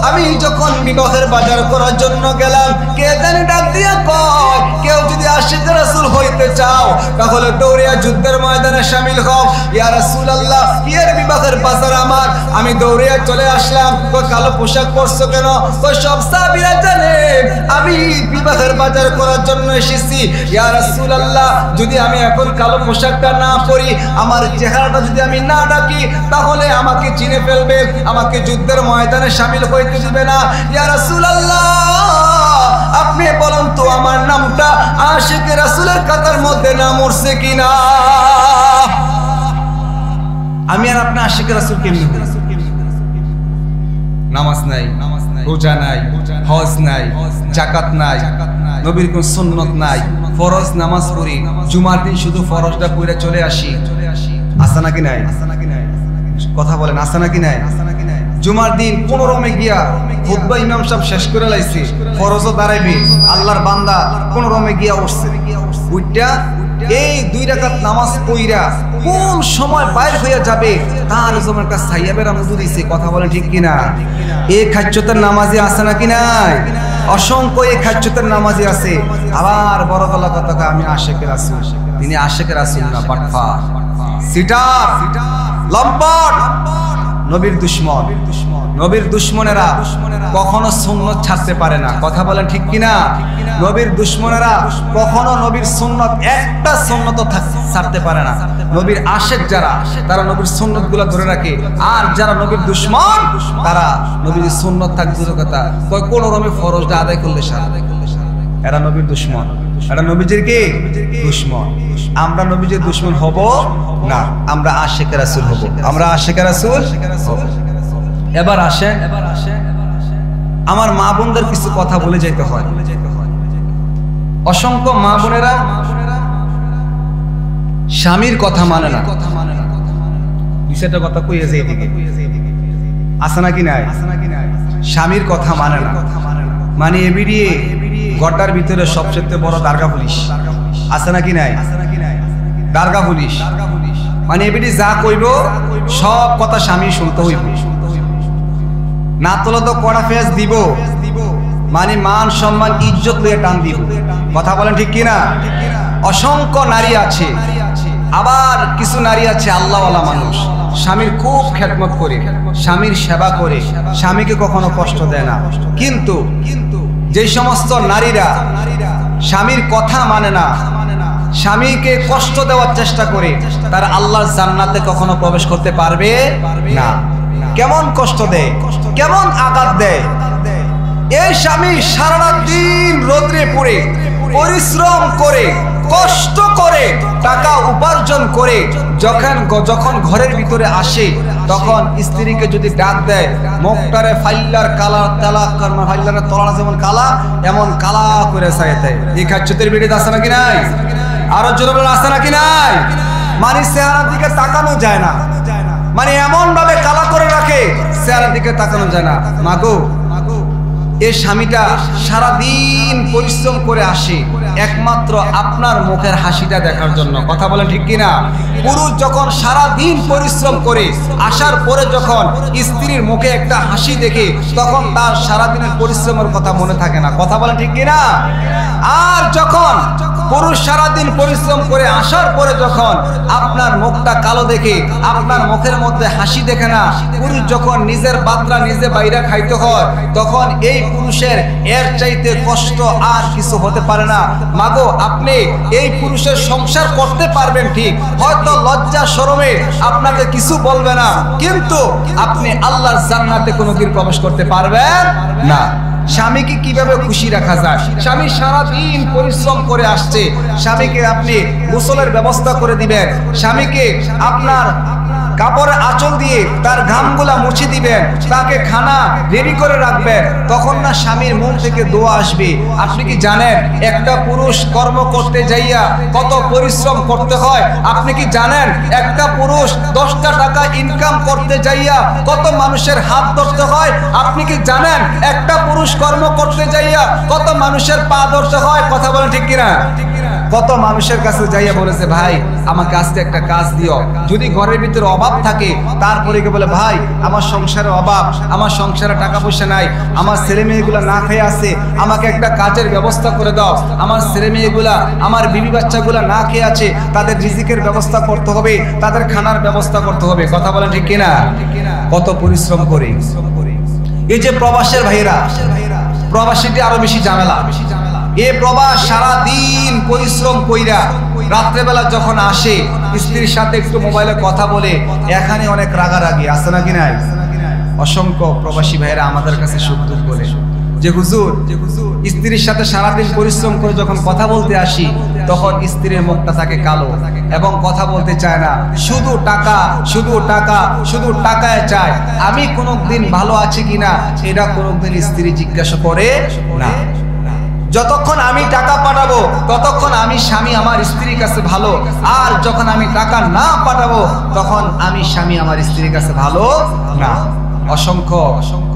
আমি যখন বিবাহের বাজার করার জন্য গেলাম, কে জানি ডাক দিয়া কয়, কেউ যদি আশিক রাসূল হইতে চাও তাহলে দৌড়িয়া যুদ্ধের ময়দানে শামিল হও। ইয়া রাসূলুল্লাহ, এর বিবাহের বাজার আমার, আমি দৌড়িয়া চলে আসলাম। কই কালো পোশাক পরছো কেন? কই সব সাহাবীরা জানে আমি বিবাহের বাজার করার জন্য এসেছি। ইয়া রাসূলুল্লাহ, যদি আমি এখন কালো পোশাকটা না পরি, আমার চেহারাটা যদি আমি না ঢাকি, তাহলে আমাকে চিনে ফেলবে, আমাকে যুদ্ধের ময়দানে শামিল হইতে দিবে না। ইয়া রাসূলুল্লাহ, আপনি বলুন তো আমার নামটা আশিক রাসূলের কাতার মধ্যে নাম উঠছে কিনা? আমি আর আপনি আশিক রাসূল কেমনে? নামাজ নাই, রোজা নাই, হজ নাই, জাকাত নাই, নবীর কোন সুন্নত নাই, ফরজ নামাজ পড়ি, জুমার দিন শুধু ফরজটা পড়ে চলে আসি, আছে নাকি নাই? কথা বলেন, আছে নাকি নাই? জুমার দিন 15 গিয়া খুতবা ইমাম সাহেব শেষ করে লাইছে, ফরজও দাঁড়াইবে, আল্লাহর বান্দা 15 গিয়া উঠছে, উইটা এই 2 রাকাত নামাজ পড়া কোন সময় বাইর হয়ে যাবে তার জন্য একটা সাইয়াবের আমদু দিছে। কথা বলেন ঠিক কিনা? এই খাজ্জতের নামাজি আছে নাকি নাই? অসংখ্য এই খাজ্জতের নামাজি আছে। আবার বড় গলা কথা, আমি আশিকের রাসূল, তিনি আশিকের রাসূল না, বাটফার, সিটার, লম্পট, নবীর দুশমন। নবীর দুশমনেরা কখনো সুন্নত ছাড়তে পারে না। কথা বলেন ঠিক কিনা? নবীর দুশমনেরা কখনো নবীর সুন্নত, একটা সুন্নত ছাড়তে পারে না। নবীর আশিক যারা, তারা নবীর সুন্নত গুলা ধরে রাখে, আর যারা নবীর দুশমন তারা নবীর সুন্নত থাকবে কথা কোন রকমে ফরজটা আদায় করলে সারা, এরা নবীর দুশমন, এরা নবীজির কি দুশমন। আমরা নবীজির দুশমন হব না, আমরা আশিকের রাসূল হব, আমরা আশিকের রাসূল হব। এবার আসে আমার মা বোনদের কিছু কথা বলে যেতে হয়। অসংখ্য মা বোনেরা স্বামীর কথা মানে না। বিষয়টা কথা কইয়া যায় এদিকে, আছে নাকি নাই? স্বামীর কথা মানে না, মানে এবিডিয়ে গটার ভিতরে সবচেয়ে বড় দারগা পুলিশ, আছে নাকি নাই? দারগা পুলিশ মানে এবিডি যা কইব সব কথা স্বামী শুনতে হইব, না তোলা তো কড়া ফেস দিব, মানে মান সম্মান ইজ্জত লইয়া টান দিব। কথা বলেন ঠিক কিনা? অসংখ্য নারী আছে, আবার কিছু নারী আছে আল্লাহওয়ালা মানুষ, স্বামীর খুব খেদমত করে, স্বামীর সেবা করে, স্বামীকে কখনো কষ্ট দেয় না। কিন্তু যে সমস্ত নারীরা স্বামীর কথা মানে না, স্বামীকে কষ্ট দেওয়ার চেষ্টা করে, তারা আল্লাহর জান্নাতে কখনো প্রবেশ করতে পারবে না। কেমন কষ্ট দেয়, কেমন আঘাত দেয়। এই স্বামী সারা দিন রোদ্রে পড়ে পরিশ্রম করে কষ্ট করে টাকা উপার্জন করে যখন ঘরের ভিতরে আসে, তখন স্ত্রীকে যদি ডাক দেয়, মুখটারে ফাইল্লার কালা তালা কর্মা, ফাইল্লারের তলা যেমন কালা এমন কালা করে চাই দেয়। এই খাচ্ছতের ভিডিওতে আছে নাকি নাই? আরো জোরে বলেন, আছে নাকি নাই? মানে চেহারার দিকে তাকানো যায় না, মানে এমন ভাবে কালা করে রাখে চেহারার দিকে তাকানো যায় না। মাগো, এই স্বামীটা সারাদিন পরিশ্রম করে আসে একমাত্র আপনার মুখের হাসিটা দেখার জন্য। কথা বলেন ঠিক কিনা? পুরুষ যখন সারাদিন পরিশ্রম করে আসার পরে যখন স্ত্রীর মুখে একটা হাসি দেখে, তখন তার সারাদিনের পরিশ্রমের কথা মনে থাকে না। কথা বলেন ঠিক কিনা? আর যখন পুরুষ সারাদিন পরিশ্রম করে আসার পরে যখন আপনার মুখটা কালো দেখে, আপনার মুখের মধ্যে হাসি দেখে না, পুরুষ যখন নিজের বাতরা নিজে বাইরে খাইতে হয়, তখন এই পুরুষের এর চাইতে কষ্ট আর কিছু হতে পারে না। মাগো, আপনি এই পুরুষের সংসার করতে পারবেন ঠিক, হয়তো লজ্জা শরমে আপনাকে কিছু বলবে না, কিন্তু আপনি আল্লাহর জান্নাতে কোনোদিন প্রবেশ করতে পারবেন না। স্বামীকে কিভাবে খুশি রাখা যায়? স্বামী সারাদিন পরিশ্রম করে আসছে, স্বামীকে আপনি গোসলের ব্যবস্থা করে দিবেন, স্বামীকে আপনার কাপড়ের আঁচল দিয়ে তার ঘামগুলা মুছে দিবেন, তাকে খানা রেডি করে রাখবেন, তখন না স্বামীর মন থেকে দোয়া আসবে। আপনি কি জানেন একটা পুরুষ কর্ম করতে যাইয়া কত পরিশ্রম করতে হয়? আপনি কি জানেন একটা পুরুষ 10টা টাকা ইনকাম করতে যাইয়া কত মানুষের হাত ধরতে হয়? আপনি কি জানেন একটা পুরুষ কর্ম করতে যাইয়া কত মানুষের পা ধরতে হয়? কথা বলেন ঠিক কিনা? কত মানুষের কাছে যাইয়া বলেছে, ভাই আমাকে আজকে একটা কাজ দিও। যদি ঘরের ভিতরে অভাব থাকে, তারপরে কে বলে, ভাই আমার সংসারে অভাব, আমার সংসারে টাকা পয়সা নাই, আমার ছেলে মেয়েগুলা না খেয়ে আছে, আমাকে একটা কাজের ব্যবস্থা করে দাও। আমার ছেলে মেয়েগুলা, আমার বিবি বাচ্চাগুলা না খেয়ে আছে, তাদের রিজিকের ব্যবস্থা করতে হবে, তাদের খানার ব্যবস্থা করতে হবে। কথা বলেন ঠিক কিনা? কত পরিশ্রম করে। এই যে প্রবাসের ভাইরা, প্রবাসীটি আরো বেশি ঝামেলা। এ প্রবাস সারাদিন পরিশ্রম কইরা রাত্রেবেলা যখন আসে, স্ত্রীর সাথে একটু মোবাইলে কথা বলে, এখানে অনেক রাগারাগি, আছে নাকি নাই? অসংখ্য প্রবাসী ভাইরা আমাদের কাছে সুখ দুঃখ বলে যে হুজুর স্ত্রীর সাথে সারাদিন পরিশ্রম করে যখন কথা বলতে আসি তখন স্ত্রীর মুখটা থাকে কালো এবং কথা বলতে চায় না, শুধু টাকা শুধু টাকা শুধু টাকায় চায়। আমি কোনোদিন ভালো আছি কিনা এটা কোনোদিন স্ত্রী জিজ্ঞাসা করে না। যতক্ষণ আমি টাকা পাঠাবো ততক্ষণ আমি স্বামী আমার স্ত্রীর কাছে ভালো, আর যখন আমি টাকা না পাঠাবো তখন আমি স্বামী আমার স্ত্রীর কাছে ভালো না। অসংখ্য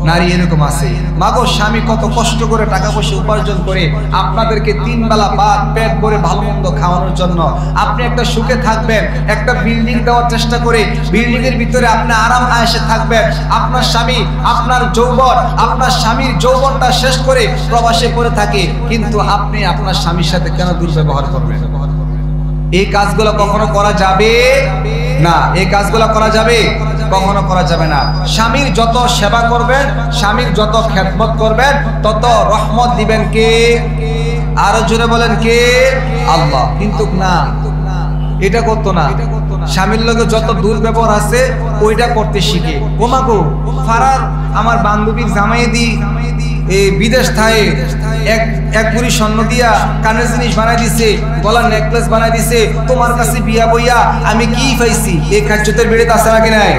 নারী এরকম আছে, মাগো স্বামী কত কষ্ট করে টাকা পয়সা উপার্জন করে আপনাদেরকে 3 বেলা ভাত পেট ভরে ভালো মন্দ খাওয়ানোর জন্য। আপনি একটা সুখে থাকবেন, একটা বিল্ডিং দেওয়ার চেষ্টা করে বিল্ডিং এর ভিতরে আপনি আরাম আয়েশে থাকবেন। আপনার স্বামী আপনার যৌবন, আপনার স্বামীর যৌবনটা শেষ করে প্রবাসে পড়ে থাকে, কিন্তু আপনি আপনার স্বামীর সাথে কেন দুর্ব্যবহার করবেন? এই কাজগুলো কখনো করা যাবে না, এই কাজগুলো করা যাবে কখনো করা যাবে না। স্বামীর যত সেবা করবেন, স্বামীর যত খেদমত করবেন, তত রহমত দিবেন কে? আরো জোরে বলেন কে? আল্লাহ। কিন্তু না, এটা করতো না। স্বামীর লগে যত দুর্ব্যবহার আছে ওইটা করতে শিখে। গোমাগো ফারার আমার বান্ধবীর জামাইদি বিদেশ থাকে, এক বুড়ি স্বর্ণ দিয়া কানের জিনিস বানাই দিছে, গলার নেকলেস বানাই দিছে, তোমার কাছে বিয়া বইয়া আমি কি পাইছি? এই খাদ্যতের বেড়ে আছে নাকি নাই?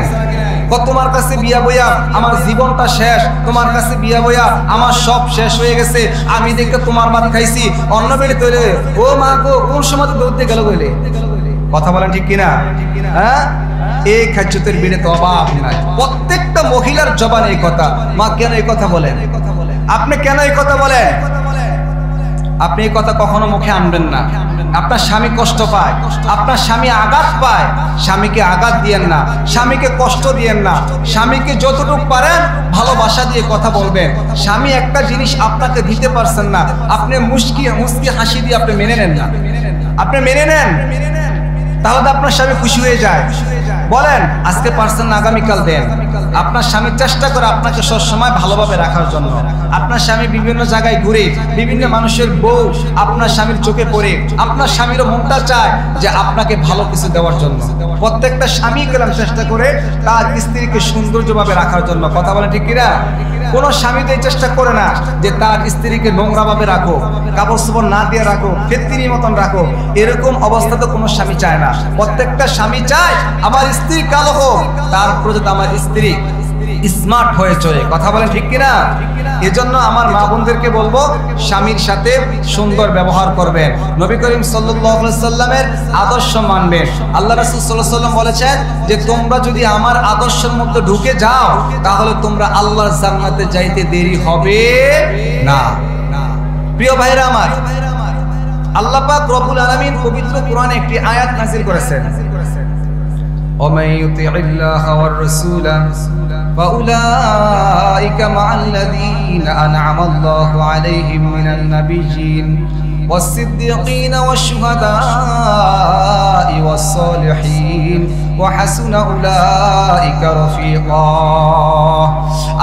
তোমার কাছে বিয়া বইয়া আমার জীবনটা শেষ, তোমার কাছে বিয়া বইয়া আমার সব শেষ হয়ে গেছে, আমি দেখে তোমার ভাত খাইছি। অন্য বেড়ে তৈরি ও মা গো কোন সময় দৌড়তে গেল বলে কথা বলেন ঠিক কিনা? হ্যাঁ, এই খাদ্যতের বেড়ে তো অভাব নাই। প্রত্যেকটা মহিলার জবান এই কথা। মা কেন এই কথা বলেন? আপনি কেন এই কথা বলেন? আপনি এই কথা কখনো মুখে আনবেন না। আপনার স্বামী কষ্ট পায়, আপনার স্বামী আঘাত পায়, স্বামীকে আঘাত দিয়েন না, স্বামীকে কষ্ট দিয়েন না। স্বামীকে যতটুকু পারেন ভালোবাসা দিয়ে কথা বলবেন। স্বামী একটা জিনিস আপনাকে দিতে পারছেন না, আপনি মুস্কি হাসি দিয়ে আপনি মেনে নেন না। আপনি মেনে নেন, তাহলে আপনার স্বামী খুশি হয়ে যায়। বলেন আজকে পারছেন না, আগামীকাল দেন। আপনার স্বামী চেষ্টা করে আপনাকে সবসময় ভালোভাবে রাখার জন্য। আপনার স্বামী বিভিন্ন জায়গায় ঘুরে, বিভিন্ন মানুষের বউ আপনার স্বামীর চোখে পড়ে, আপনার স্বামীরও মনটা চায় যে আপনাকে ভালো কিছু দেওয়ার জন্য। প্রত্যেকটা স্বামী কেলাম চেষ্টা করে তার স্ত্রীকে সৌন্দর্যভাবে রাখার জন্য। কথা বলেন ঠিক কিনা? কোন স্বামী তো এই চেষ্টা করে না যে তার স্ত্রীকে নোংরা ভাবে রাখো, কাপড় চোপড় না দিয়ে রাখো, ফেত্তির মতন রাখো। এরকম অবস্থা তো কোনো স্বামী চায় না। প্রত্যেকটা স্বামী চায় আমার স্ত্রী কালো হোক, তারপরে যদি আমার স্ত্রী স্মার্ট হয়ে চলে। কথা বলেন ঠিক কিনা? এজন্য আমার মা বোনদেরকে বলবো স্বামীর সাথে সুন্দর ব্যবহার করবেন, নবী করিম সাল্লাল্লাহু আলাইহি সাল্লামের আদর্শ মানবেন। আল্লাহ রাসূল সাল্লাল্লাহু আলাইহি সাল্লাম বলেছেন যে তোমরা যদি আমার আদর্শের মধ্যে ঢুকে যাও তাহলে তোমরা আল্লাহর জান্নাতে যাইতে দেরি হবে না। প্রিয় ভাইরা আমার, আল্লাহ পাক রব্বুল আলামিন পবিত্র কোরআনে একটি আয়াত নাযিল করেছেন, ومن يطع الله والرسول فأولئك مع الذين أنعم الله عليهم من النبيين والصديقين والشهداء والصالحين وحسن أولئك رفيقا।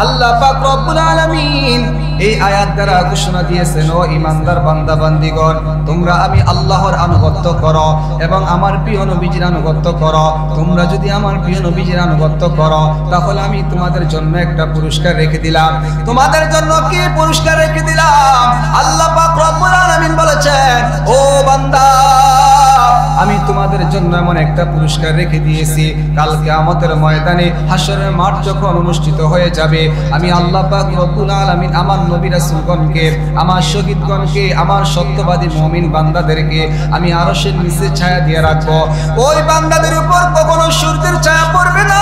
আল্লাহ পাক রব্বুল আলামিন এই আয়াত দ্বারা ঘোষণা দিয়েছেন, ও ঈমানদার বান্দা বান্দীগণ, তোমরা আমি আল্লাহর আনুগত্য করো এবং আমার প্রিয় নবীজির আনুগত্য করো। তোমরা যদি আমার প্রিয় নবীজির আনুগত্য করো তাহলে আমি তোমাদের জন্য একটা পুরস্কার রেখে দিলাম। তোমাদের জন্য কি পুরস্কার রেখে দিলাম? আল্লাহ পাক রব্বুল আলামিন বলেছেন, ও বান্দা আমি তোমাদের জন্য এমন একটা পুরস্কার রেখে দিয়েছি, কাল কিয়ামতের ময়দানে হাশরের মাঠ যখন অনুষ্ঠিত হয়ে যাবে, আমি আল্লাহ পাক রব্বুল আলামিন আমার নবী রাসূলগণকে, আমার শহীদগণকে, আমার সত্যবাদী মুমিন বান্দাদেরকে আমি আরশের নিচে ছায়া দিয়ে রাখবো। ওই বান্দাদের উপর কখনো সূর্যের ছায়া পড়বে না,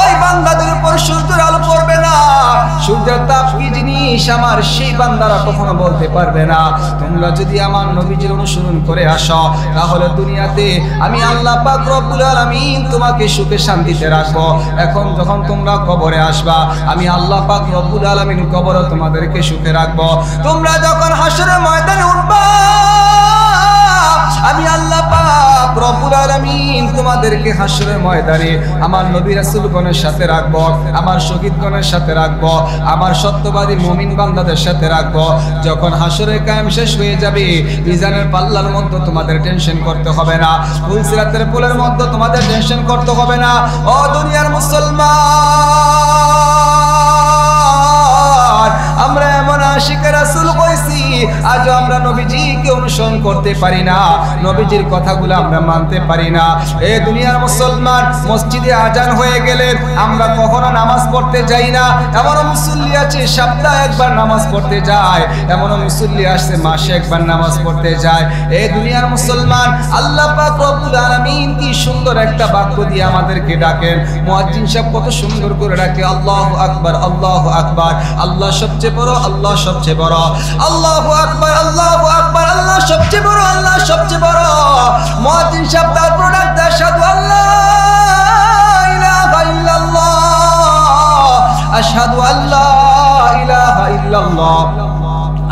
ওই বান্দাদের উপর সূর্যের আলো পড়বে না। সূর্যের তাপ কি জিনিস আমার সেই বান্দারা কখনো বলতে পারবে না। তোমরা যদি আমার নবীজির অনুসরণ করে আসো তাহলে দুনিয়াতে আমি আল্লাহ পাক রব্বুল আলামিন তোমাকে সুখে শান্তিতে রাখবো। এখন যখন তোমরা কবরে আসবা আমি আল্লাহ পাক রব্বুল আলামিন কবরে তোমাদেরকে সুখে রাখবো। তোমরা যখন হাশরের ময়দানে উঠবা আমি আল্লাহ পাক রব্বুল আলামিন তোমাদেরকে হাশরের ময়দানে আমার নবী রাসূলগণের সাথে রাখবো, আমার শহীদগণের সাথে রাখবো, আমার সত্যবাদী মুমিন বান্দাদের সাথে রাখবো। যখন হাশরের কায়াম শেষ হয়ে যাবে মিজানের পাল্লার মধ্যে তোমাদের টেনশন করতে হবে না, ফুলসিরাতের পুলের মধ্যে তোমাদের টেনশন করতে হবে না। ও দুনিয়ার মুসলমান, আমরা এমন আশিক রাসূল হইছি আজ আমরা নবীজিকে অনুসরণ করতে পারি না, নবীজির কথাগুলো আমরা মানতে পারি না। এই দুনিয়ার মুসলমান মসজিদে আজান হয়ে গেলে আমরা কখনো নামাজ পড়তে যাই না। এমন মুসল্লি আছে সপ্তাহে একবার নামাজ পড়তে যায়, এমন মুসল্লি আসছে মাসে একবার নামাজ পড়তে যায়। এই দুনিয়ার মুসলমান আল্লাহ পাক রব্বুল আলামিন কি সুন্দর একটা বাক্য দিয়ে আমাদেরকে ডাকেন। মুয়াজ্জিন সাহেব কত সুন্দর করে ডাকে, আল্লাহু আকবার, আল্লাহু আকবার, আল্লাহ সবচেয়ে বড়, আল্লাহ সবচেয়ে বড়, আল্লাহু আকবার, আল্লাহু আকবার, আল্লাহ সবচেয়ে বড়, আল্লাহ সবচেয়ে বড়। মুয়াজ্জিন সাহেব তারপর ডাকতে আশহাদু আল্লা ইলাহা ইল্লাল্লাহ, আশহাদু আল্লা ইলাহা ইল্লাল্লাহ।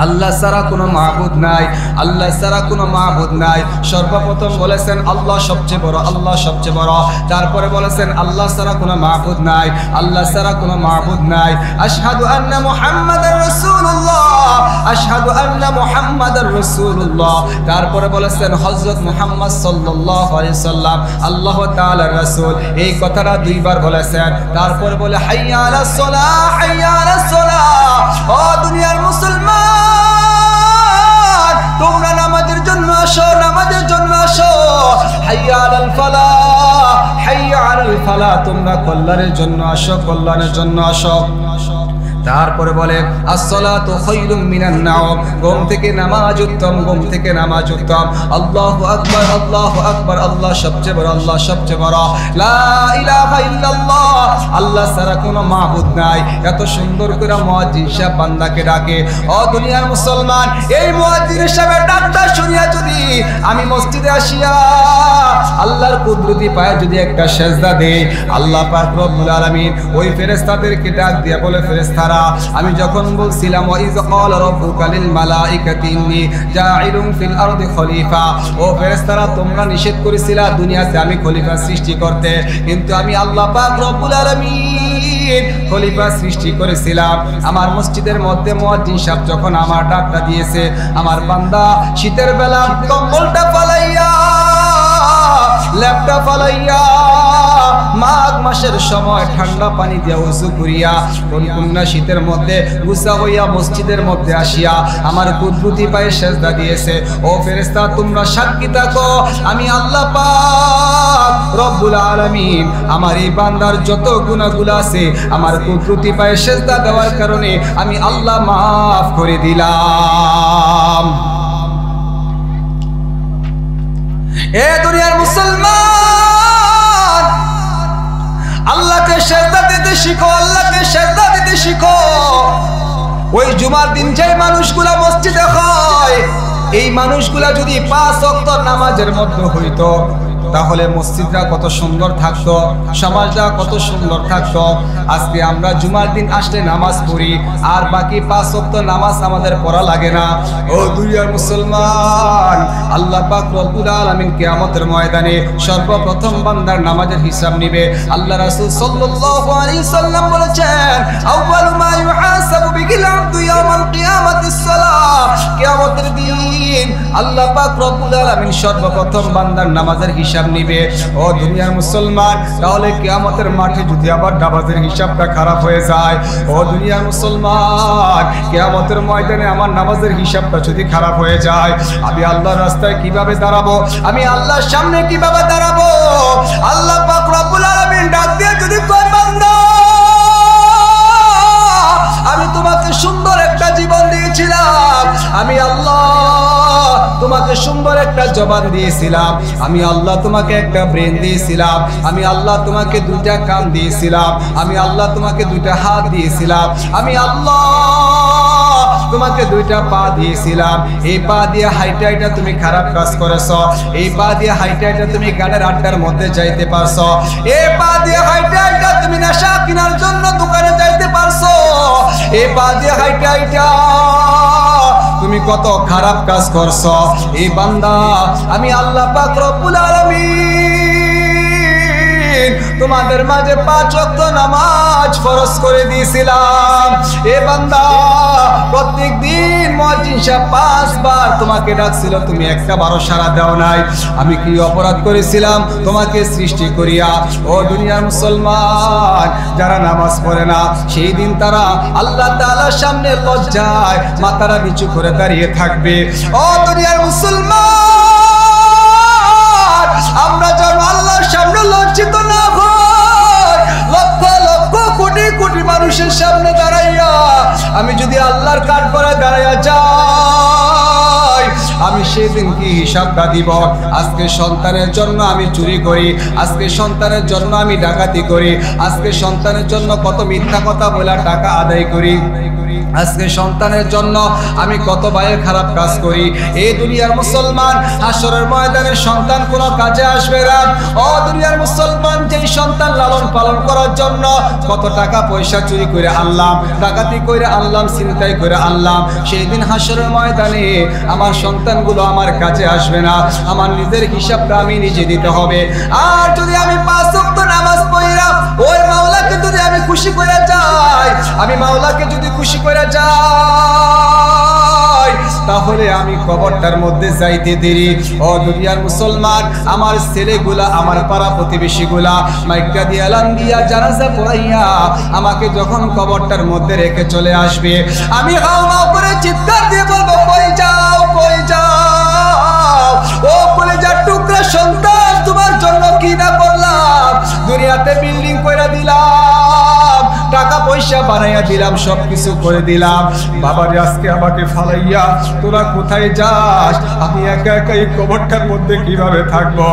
আল্লাহ ছাড়া কোনো মাবুদ নাই, আল্লাহ ছাড়া কোনো মাবুদ নাই। সর্বপ্রথম বলেছেন আল্লাহ সবচেয়ে বড়, আল্লাহ সবচেয়ে বড়। তারপরে বলেছেন আল্লাহ ছাড়া কোনো মাবুদ নাই, আল্লাহ ছাড়া কোনো মাবুদ নাই। আশহাদু আন্না মুহাম্মাদার রাসূলুল্লাহ, আশহাদু আন্না মুহাম্মাদার রাসূলুল্লাহ। তারপরে বলেছেন হযরত মুহাম্মদ সাল্লাল্লাহু আলাইহি সাল্লাম আল্লাহ তাআলার রাসূল। এই কথাটা দুইবার বলেছেন। তারপরে বলে হাইয়া আলাস সালাহ, হাইয়া আলাস সালাহ। ও দুনিয়ার মুসলমান, তোমরা নামাজের জন্য আসো, নামাজের জন্য আসো। হাইয়া আলাল ফালাহ, হাইয়া আলাল ফালাহ। তোমরা কল্যাণের জন্য আসো, কল্যাণের জন্য আসো। তারপরে বলে আসসালাতু খায়রুম মিনান নাওম। ঘুম থেকে নামাজ উত্তম, ঘুম থেকে নামাজ উত্তম। আল্লাহু আকবার, আল্লাহু আকবার, আল্লাহ সবচেয়ে বড়, আল্লাহ সবচেয়ে বড়। লা ইলাহা ইল্লাল্লাহ, আল্লাহ ছাড়া কোনো মাবুদ নাই। এত সুন্দর করে মুয়াজ্জিন সাহেব বান্দাকে ডাকে। ও দুনিয়ার মুসলমান, এই মুয়াজ্জিন সাহেবের ডাকটা শুনিয়া যদি আমি মসজিদে আসিয়া আল্লাহর কুদরতি পায়ে যদি একটা সেজদা দেই, আল্লাহ পাক রব্বুল আলামিন ওই ফেরেশতাদেরকে ডাক দিয়া বলে, ফেরেশতা আমি যখন বলছিলাম ওয়াইজ ক্বালা রাব্বুকা লিল মালাইকাতি ইন্নী জাঈলুন ফিল আরদি খলিফা, ও ফেরেশতারা তোমরা নিষেধ করেছিলা দুনিয়াতে আমি খলিফা সৃষ্টি করতে, কিন্তু আমি আল্লাহ পাক রব্বুল আলামিন খলিফা সৃষ্টি করেছিলাম। আমার মসজিদের মধ্যে মুয়াজ্জিন সাহেব যখন আমার ডাকটা দিয়েছে, আমার বান্দা শীতের বেলা কম্বলটা ফালাইয়া, ল্যাপটা ফালাইয়া, মাঘ মাসের সময় ঠান্ডা পানি দিয়া ওযু করিয়া কনকনা শীতের মধ্যে গুছা হইয়া মসজিদের মধ্যে আসিয়া আমার কুদরতি পায়ে সেজদা দিয়েছে। ও ফেরেশতা তোমরা সাক্ষী থাকো, আমি আল্লাহ পাক রব্বুল আলামিন আমার এই বান্দার যত গুনাহগুলো আছে আমার কুদরতি পায়ে সেজদা দেওয়ার কারণে আমি আল্লাহ মাফ করে দিলাম। এ দুনিয়ার মুসলমান, আল্লাহকে সেজদা দিতে শিখো, আল্লাহকে সেজদা দিতে শিখো। ওই জুমার দিন যে মানুষগুলা মসজিদে হয়, এই মানুষগুলা যদি 5 ওয়াক্ত নামাজের মধ্যে হইতো তাহলে মসজিদটা কত সুন্দর থাকতো, সমাজটা কত সুন্দর থাকতো। আজকে আমরা জুমার দিন আসলে নামাজ পড়ি আর বাকি 5 ওয়াক্ত নামাজ আমাদের পড়া লাগে না। ও দুনিয়ার মুসলমান, আল্লাহ পাক রব্বুল আলামিন কিয়ামতের ময়দানে সর্বপ্রথম বান্দার নামাজের হিসাব নেবে। আল্লাহ রাসূল সাল্লাল্লাহু আলাইহি সাল্লাম বলেছেন, আউয়ালু মা ইউহাসাবু বিহিল আবদু ইয়াওমাল কিয়ামাতিস সালাহ। কিয়ামতের দিন আল্লাহ পাক রব্বুল আলামিন সর্বপ্রথম বান্দার নামাজের হিসাব নিবে। ও দুনিয়ার মুসলমান, তাহলে কিয়ামতের মাঠে যদি আবার নামাজের হিসাবটা খারাপ হয়ে যায়, ও দুনিয়ার মুসলমান, কিয়ামতের ময়দানে আমার নামাজের হিসাবটা যদি খারাপ হয়ে যায়, আমি আল্লাহর রাস্তায় কিভাবে দাঁড়াবো, আমি আল্লাহর সামনে কিভাবে দাঁড়াবো? আল্লাহ পাক রব্বুল আলামিন ডাক দিয়ে যদি কয়, বান্দা আমি তোমাকে সুন্দর একটা জীবন দিয়েছিলাম, আমি আল্লাহ তোমাকে সুন্দর একটা জবান দিয়েছিলাম, আমি আল্লাহ তোমাকে একটা ব্রেন দিয়েছিলাম, আমি আল্লাহ তোমাকে 2টা কান দিয়েছিলাম, আমি আল্লাহ তোমাকে 2টা হাত দিয়েছিলাম, আমি আল্লাহ তোমাকে 2টা পা দিয়েছিলাম। এই পা দিয়ে হাইটা হাইটা তুমি খারাপ কাজ করেছো, এই পা দিয়ে হাইটা হাইটা তুমি গানের আড্ডার মধ্যে যাইতে পারছো, এই পা দিয়ে হাইটা হাইটা তুমি নেশা কেনার জন্য দোকানে যাইতে পারছো, এই পা দিয়ে হাইটা হাইটা তুমি কত খারাপ কাজ করছো। এই বান্দা আমি আল্লাহ পাক রব্বুল আলামিন দিন তোমাদের মাঝে 5 ওয়াক্ত নামাজ ফরজ করে দিয়েছিলাম। এ বান্দা, প্রত্যেক দিন মুয়াজ্জিন সাহেব 5 বার তোমাকে ডাকছিল, তুমি একটা বারো সাড়া দাও নাই। আমি কি অপরাধ করেছিলাম তোমাকে সৃষ্টি করিয়া? ও দুনিয়ার মুসলমান, যারা নামাজ পড়ে না সেই দিন তারা আল্লাহ তাআলার সামনে লজ্জায় মাথাটা নিচু করে দাঁড়িয়ে থাকবে। ও দুনিয়ার মুসলমান, আমরা যেন আল্লাহর সামনে লজ্জিত না হই। লক্ষ লক্ষ কোটি কোটি মানুষের সামনে দাঁড়াইয়া আমি যদি আল্লাহর কাঠ করে দাঁড়াইয়া যাই, আমি সেদিন কি হিসাবটা দিব? আজকে সন্তানের জন্য আমি চুরি করি, আজকে সন্তানের জন্য আমি ডাকাতি করি, আজকে সন্তানের জন্য কত মিথ্যা কথা বলে টাকা আদায় করি, আজকে সন্তানের জন্য আমি কত ভাইয়ের খারাপ কাজ করি। এই দুনিয়ার মুসলমান, হাসরের ময়দানে সন্তান কোনো কাজে আসবে না। ও দুনিয়ার মুসলমান, যেই সন্তান লালন পালন করার জন্য কত টাকা পয়সা চুরি করে আনলাম, ডাকাতি করে আনলাম, ছিনতাই করে আনলাম, সেই দিন হাসরের ময়দানে আমার সন্তানগুলো আমার কাছে আসবে না। আমার নিজের হিসাবটা আমি নিজে দিতে হবে। আর যদি আমি 5 ওয়াক্ত নামাজ পড়িয়া ওই মাওলাকে যদি আমি খুশি করে যাই, আমি মাওলাকে যদি খুশি করে যাই, তাহলে আমি কবরটার মধ্যে যাইতে দেরি। ও দুনিয়ার মুসলমান, আমার ছেলেগুলা, আমার পাড়া প্রতিবেশীগুলা মাইকা দিয়া এলান দিয়া জানাজা পড়াইয়া আমাকে যখন কবরটার মধ্যে রেখে চলে আসবে, আমি হাউ মাউ করে চিৎকার দিয়ে বলবো, কই যাও, কই যাও? ও কলেজার টুকরা সন্তান, তোমার জন্য কি না করলাম? দুনিয়াতে বিল্ডিং করে দিলাম, টাকা পয়সা বানাইয়া দিলাম, সবকিছু করে দিলাম। বাবারে, আজকে আমাকে ফালাইয়া তোরা কোথায় যাস? আমি একা একা এই কবরটার মধ্যে কিভাবে থাকবো?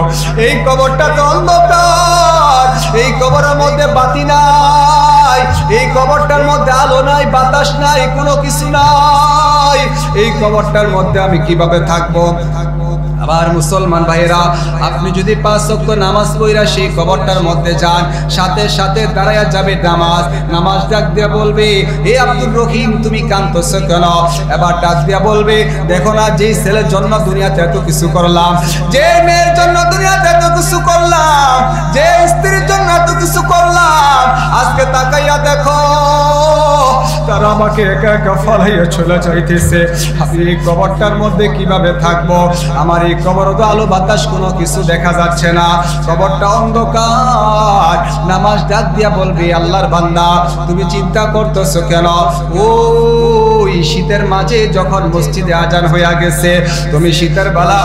এই কবরটা তো অন্ধকার, এই কবরের মধ্যে বাতি নাই, এই কবরটার মধ্যে আলো নাই, বাতাস নাই, কোনো কিছু নাই। এই কবরটার মধ্যে আমি কিভাবে থাকবো? আবার মুসলমান ভাইরা, আপনি যদি 5 ওয়াক্ত নামাজ পড়া সেই কবরটার মধ্যে যান, সাথে সাথে দাঁড়ায়া যাবে নামাজ। নামাজ ডাক দিয়া বলবে, হে আব্দুর রহিম, তুমি কাঁদতেছো কেন? এবার ডাক দিয়া বলবে, দেখো না, যেই ছেলের জন্য দুনিয়াতে এত কিছু করলাম, যে মেয়ের জন্য দুনিয়াতে এত কিছু করলাম, যে স্ত্রীর জন্য এত কিছু করলাম, আজকে তাকাইয়া দেখো তারা আমাকে একা একা ফালাইয়া চলে যাইতেছে। আমি এই কবরটার মধ্যে কিভাবে থাকবো? আমার এই কবর তো আলো বাতাস কোনো কিছু দেখা যাচ্ছে না, কবরটা অন্ধকার। নামাজ ডাক দিয়া বলবে, আল্লাহর বান্দা, তুমি চিন্তা করতেছো কেন? ওই শীতের মাঝে যখন মসজিদে আজান হইয়া গেছে, তুমি শীতের বেলা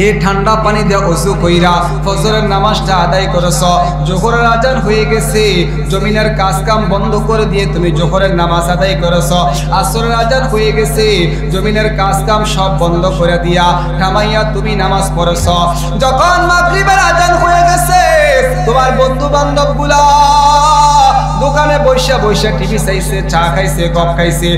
এই ঠান্ডা পানি দিয়ে ওযু কইরা ফজরের নামাজটা আদায় করেছ, জোহরের আজান হয়ে গেছে, জমিনের কাজ কাম বন্ধ করে দিয়ে তুমি জোহরের নামাজ আদায় করেছ, আসরের আজান হয়ে গেছে, জমিনের কাজ কাম সব বন্ধ করে দিয়া থামাইয়া তুমি নামাজ পড়েছ। যখন মাগরিবের আজান হয়ে গেছে, তোমার বন্ধু বান্ধব গুলা দোকানে বৈশা বৈশা টিভি চাইছে, চা খাইছে, কফ খাইছে,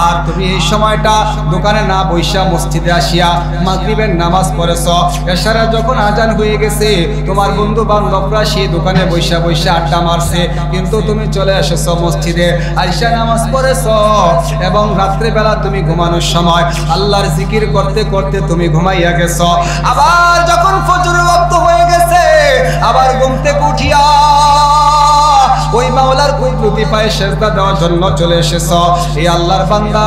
আর তুমি এই সময়টা দোকানে না বৈশা মসজিদে আসিয়া মাগরিবের নামাজ পড়েছ। এশারা যখন আজান হয়ে গেছে, তোমার বন্ধু বান্ধবরা সেই দোকানে বৈশা বৈশা আড্ডা মারছে, কিন্তু তুমি চলে এসেছো মসজিদে, আইসা নামাজ পড়েছ। এবং রাত্রেবেলা তুমি ঘুমানোর সময় আল্লাহর জিকির করতে করতে তুমি ঘুমাইয়া গেছ। আবার যখন ফজরের ওয়াক্ত হয়ে গেছে, আবার ঘুম থেকে উঠিয়া ওই মাওলার কুদরতি পায়ে সেজদা দেওয়ার জন্য চলে এসেছ। এই আল্লাহর বান্দা,